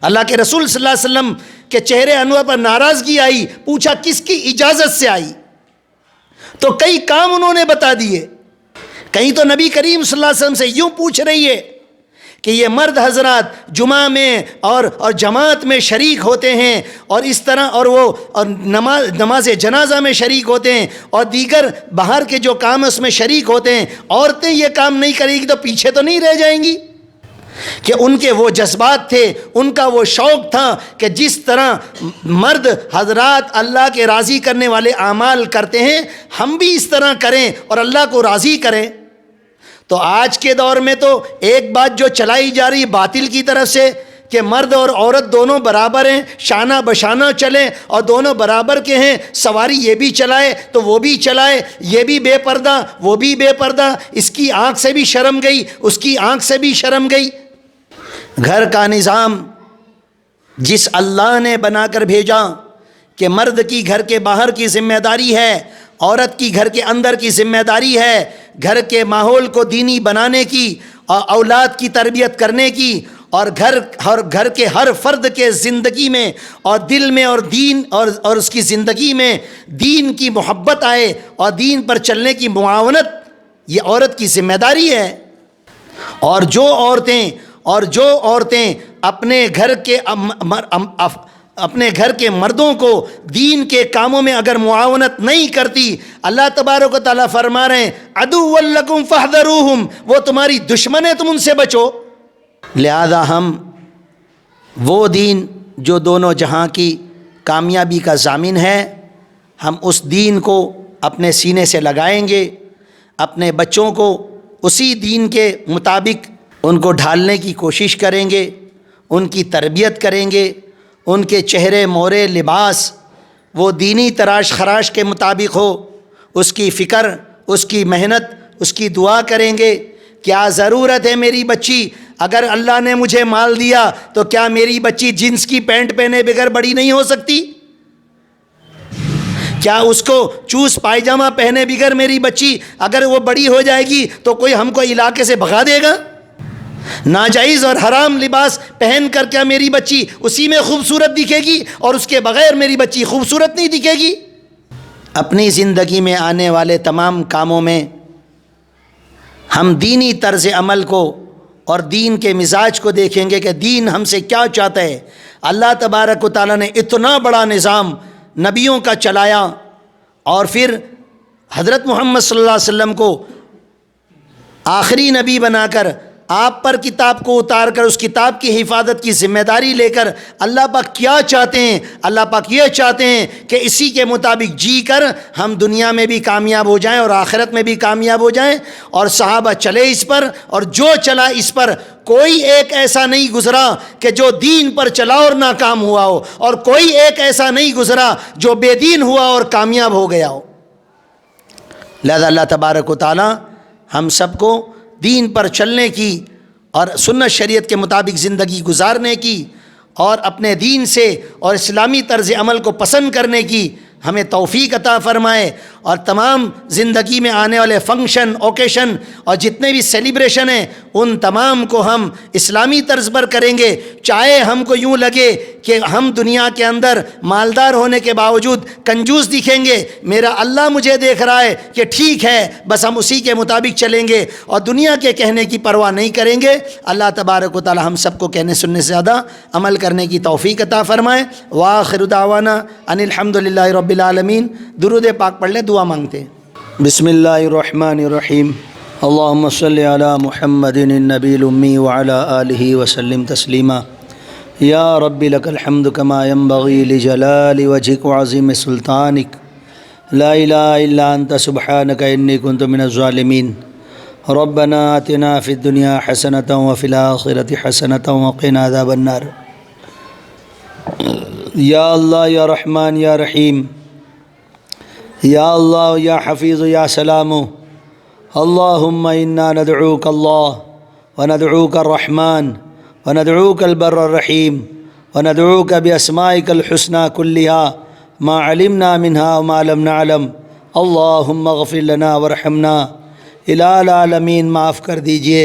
اللہ کے رسول صلی اللہ علیہ وسلم کے چہرے انور پر ناراضگی آئی، پوچھا کس کی اجازت سے آئی؟ تو کئی کام انہوں نے بتا دیے۔ کہیں تو نبی کریم صلی اللہ علیہ وسلم سے یوں پوچھ رہی ہے کہ یہ مرد حضرات جمعہ میں اور جماعت میں شریک ہوتے ہیں، اور اس طرح اور وہ اور نماز جنازہ میں شریک ہوتے ہیں، اور دیگر باہر کے جو کام اس میں شریک ہوتے ہیں، عورتیں یہ کام نہیں کریں گی تو پیچھے تو نہیں رہ جائیں گی؟ کہ ان کے وہ جذبات تھے، ان کا وہ شوق تھا کہ جس طرح مرد حضرات اللہ کے راضی کرنے والے اعمال کرتے ہیں، ہم بھی اس طرح کریں اور اللہ کو راضی کریں۔ تو آج کے دور میں تو ایک بات جو چلائی جا رہی باطل کی طرف سے کہ مرد اور عورت دونوں برابر ہیں، شانہ بشانہ چلیں اور دونوں برابر کے ہیں، سواری یہ بھی چلائے تو وہ بھی چلائے، یہ بھی بے پردہ وہ بھی بے پردہ، اس کی آنکھ سے بھی شرم گئی، اس کی آنکھ سے بھی شرم گئی۔ گھر کا نظام جس اللہ نے بنا کر بھیجا کہ مرد کی گھر کے باہر کی ذمہ داری ہے، عورت کی گھر کے اندر کی ذمہ داری ہے، گھر کے ماحول کو دینی بنانے کی اور اولاد کی تربیت کرنے کی، اور گھر کے ہر فرد کے زندگی میں اور دل میں اور دین اور اس کی زندگی میں دین کی محبت آئے اور دین پر چلنے کی معاونت، یہ عورت کی ذمہ داری ہے۔ اور جو عورتیں اپنے گھر کے مردوں کو دین کے کاموں میں اگر معاونت نہیں کرتی، اللہ تبارک و تعالیٰ فرما رہے ہیں عدو لکم فاحذروہم، وہ تمہاری دشمن ہے، تم ان سے بچو۔ لہذا ہم وہ دین جو دونوں جہاں کی کامیابی کا ضامن ہے، ہم اس دین کو اپنے سینے سے لگائیں گے، اپنے بچوں کو اسی دین کے مطابق ان کو ڈھالنے کی کوشش کریں گے، ان کی تربیت کریں گے، ان کے چہرے مورے لباس وہ دینی تراش خراش کے مطابق ہو، اس کی فکر، اس کی محنت، اس کی دعا کریں گے۔ کیا ضرورت ہے میری بچی، اگر اللہ نے مجھے مال دیا تو کیا میری بچی جینس کی پینٹ پہنے بغیر بڑی نہیں ہو سکتی؟ کیا اس کو چوس پائجامہ پہنے بغیر میری بچی اگر وہ بڑی ہو جائے گی تو کوئی ہم کو علاقے سے بھگا دے گا؟ ناجائز اور حرام لباس پہن کر کیا میری بچی اسی میں خوبصورت دکھے گی اور اس کے بغیر میری بچی خوبصورت نہیں دکھے گی؟ اپنی زندگی میں آنے والے تمام کاموں میں ہم دینی طرز عمل کو اور دین کے مزاج کو دیکھیں گے کہ دین ہم سے کیا چاہتا ہے۔ اللہ تبارک و تعالیٰ نے اتنا بڑا نظام نبیوں کا چلایا، اور پھر حضرت محمد صلی اللہ علیہ وسلم کو آخری نبی بنا کر آپ پر کتاب کو اتار کر اس کتاب کی حفاظت کی ذمہ داری لے کر اللہ پاک کیا چاہتے ہیں؟ اللہ پاک یہ چاہتے ہیں کہ اسی کے مطابق جی کر ہم دنیا میں بھی کامیاب ہو جائیں اور آخرت میں بھی کامیاب ہو جائیں۔ اور صحابہ چلے اس پر، اور جو چلا اس پر، کوئی ایک ایسا نہیں گزرا کہ جو دین پر چلا اور ناکام ہوا ہو، اور کوئی ایک ایسا نہیں گزرا جو بے دین ہوا اور کامیاب ہو گیا ہو۔ لہذا اللہ تبارک و تعالی ہم سب کو دین پر چلنے کی اور سنت شریعت کے مطابق زندگی گزارنے کی اور اپنے دین سے اور اسلامی طرز عمل کو پسند کرنے کی ہمیں توفیق عطا فرمائے، اور تمام زندگی میں آنے والے فنکشن، اوکیشن اور جتنے بھی سیلیبریشن ہیں ان تمام کو ہم اسلامی طرز پر کریں گے، چاہے ہم کو یوں لگے کہ ہم دنیا کے اندر مالدار ہونے کے باوجود کنجوس دکھیں گے، میرا اللہ مجھے دیکھ رہا ہے کہ ٹھیک ہے بس ہم اسی کے مطابق چلیں گے اور دنیا کے کہنے کی پرواہ نہیں کریں گے۔ اللہ تبارک و تعالی ہم سب کو کہنے سننے سے زیادہ عمل کرنے کی توفیق عطا فرمائے۔ وآخر دعوانا ان الحمدللہ رب العالمین۔ درود پاک پڑھ لیں، دعا مانگتے ہیں۔ بسم اللہ الرحمن الرحیم۔ اللہم صلی علی محمد النبی الامی وعلی آلہ وسلم تسلیما۔ یا رب لک الحمد کما ینبغی لجلال وجہک وعظیم سلطانک، لا الہ الا انت سبحانک انی کنت من الظالمین۔ ربنا آتنا فی الدنیا حسنۃ وفی الآخرۃ حسنۃ وقنا عذاب النار۔ یا اللہ یا رحمان یا رحیم، یا اللہ یا حفیظ یا سلام، اللہم انا ندعوک اللہ وندعوک الرحمن وندعوک البر الرحیم وندعوک باسمائک الحسنى كلها ما علمنا منها وما لم نعلم۔ اللہم اغفر لنا وارحمنا۔ الہ العالمین معاف کر دیجئے،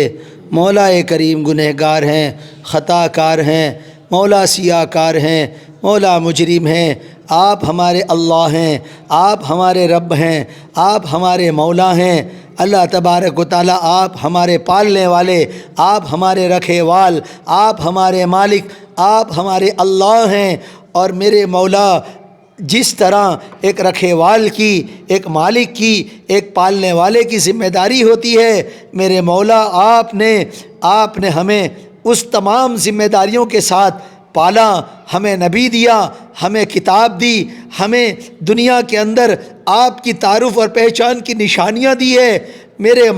مولا کریم گنہگار ہیں، خطا کار ہیں، مولا سیاہ کار ہیں، مولا مجرم ہیں۔ آپ ہمارے اللہ ہیں، آپ ہمارے رب ہیں، آپ ہمارے مولا ہیں۔ اللہ تبارک و تعالیٰ آپ ہمارے پالنے والے، آپ ہمارے رکھے وال، آپ ہمارے مالک، آپ ہمارے اللہ ہیں۔ اور میرے مولا، جس طرح ایک رکھے وال کی، ایک مالک کی، ایک پالنے والے کی ذمہ داری ہوتی ہے، میرے مولا آپ نے ہمیں اس تمام ذمہ داریوں کے ساتھ پالا، ہمیں نبی دیا، ہمیں کتاب دی، ہمیں دنیا کے اندر آپ کی تعارف اور پہچان کی نشانیاں دی ہے۔ میرے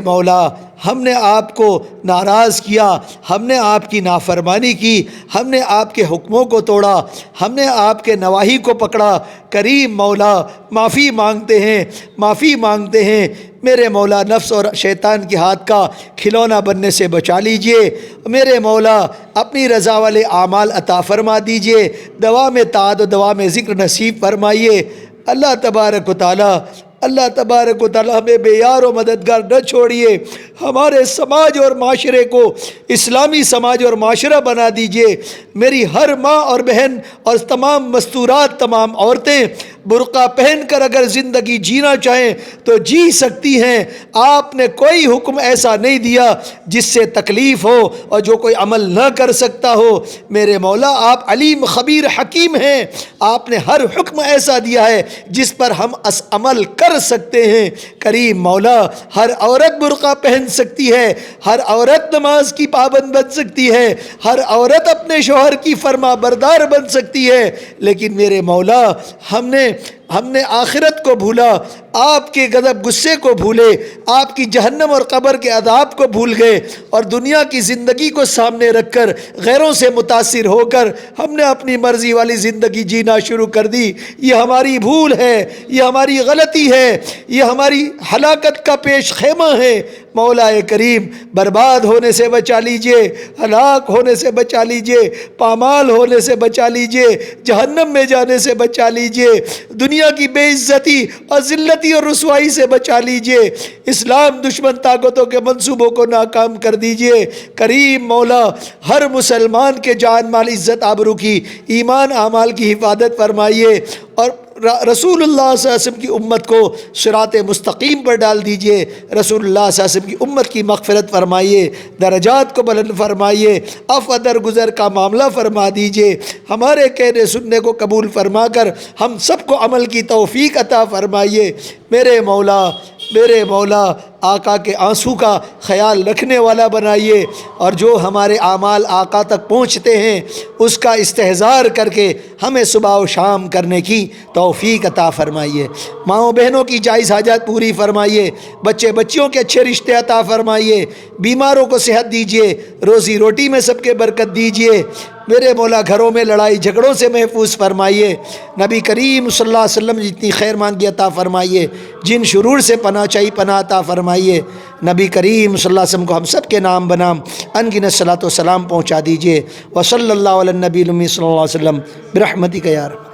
مولا ہم نے آپ کو ناراض کیا، ہم نے آپ کی نافرمانی کی، ہم نے آپ کے حکموں کو توڑا، ہم نے آپ کے نواہی کو پکڑا۔ کریم مولا معافی مانگتے ہیں۔ میرے مولا نفس اور شیطان کے ہاتھ کا کھلونا بننے سے بچا لیجئے۔ میرے مولا اپنی رضا والے اعمال عطا فرما دیجئے، دوا میں طاعت و دوا میں ذکر نصیب فرمائیے۔ اللہ تبارک و تعالی ہمیں بے یار و مددگار نہ چھوڑیے، ہمارے سماج اور معاشرے کو اسلامی سماج اور معاشرہ بنا دیجئے۔ میری ہر ماں اور بہن اور تمام مستورات، تمام عورتیں برقع پہن کر اگر زندگی جینا چاہیں تو جی سکتی ہیں۔ آپ نے کوئی حکم ایسا نہیں دیا جس سے تکلیف ہو اور جو کوئی عمل نہ کر سکتا ہو۔ میرے مولا آپ علیم خبیر حکیم ہیں، آپ نے ہر حکم ایسا دیا ہے جس پر ہم عمل کر سکتے ہیں۔ کریم مولا ہر عورت برقع پہن سکتی ہے، ہر عورت نماز کی پابند بن سکتی ہے، ہر عورت اپنے شوہر کی فرما بردار بن سکتی ہے، لیکن میرے مولا ہم نے آخرت کو بھولا، آپ کے غضب غصے کو بھولے، آپ کی جہنم اور قبر کے عذاب کو بھول گئے، اور دنیا کی زندگی کو سامنے رکھ کر غیروں سے متاثر ہو کر ہم نے اپنی مرضی والی زندگی جینا شروع کر دی۔ یہ ہماری بھول ہے، یہ ہماری غلطی ہے، یہ ہماری ہلاکت کا پیش خیمہ ہے۔ مولا کریم برباد ہونے سے بچا لیجئے، ہلاک ہونے سے بچا لیجئے، پامال ہونے سے بچا لیجئے، جہنم میں جانے سے بچا لیجئے، دنیا کی بے عزتی اور ذلتی اور رسوائی سے بچا لیجئے، اسلام دشمن طاقتوں کے منصوبوں کو ناکام کر دیجئے۔ کریم مولا ہر مسلمان کے جان مال عزت آبرو کی، ایمان اعمال کی حفاظت فرمائیے، اور رسول اللہ صلی اللہ علیہ وسلم کی امت کو صراط مستقیم پر ڈال دیجئے۔ رسول اللہ صلی اللہ علیہ وسلم کی امت کی مغفرت فرمائیے، درجات کو بلند فرمائیے، عفو درگزر کا معاملہ فرما دیجئے، ہمارے کہنے سننے کو قبول فرما کر ہم سب کو عمل کی توفیق عطا فرمائیے۔ میرے مولا آقا کے آنسو کا خیال رکھنے والا بنائیے، اور جو ہمارے اعمال آقا تک پہنچتے ہیں اس کا استحضار کر کے ہمیں صبح و شام کرنے کی توفیق عطا فرمائیے۔ ماؤں بہنوں کی جائز حاجات پوری فرمائیے، بچے بچیوں کے اچھے رشتے عطا فرمائیے، بیماروں کو صحت دیجیے، روزی روٹی میں سب کے برکت دیجیے، میرے مولا گھروں میں لڑائی جھگڑوں سے محفوظ فرمائیے، نبی کریم صلی اللہ علیہ وسلم جتنی خیر مانگی عطا فرمائیے، جن شرور سے پناہ چاہی پناہ عطا فرمائیے۔ نبی کریم صلی اللہ علیہ وسلم کو ہم سب کے نام بنام انگنت صلاۃ و سلام پہنچا دیجیے۔ وصلی اللہ علی النبی الامی صلی اللہ علیہ وسلم برحمتک یا رب۔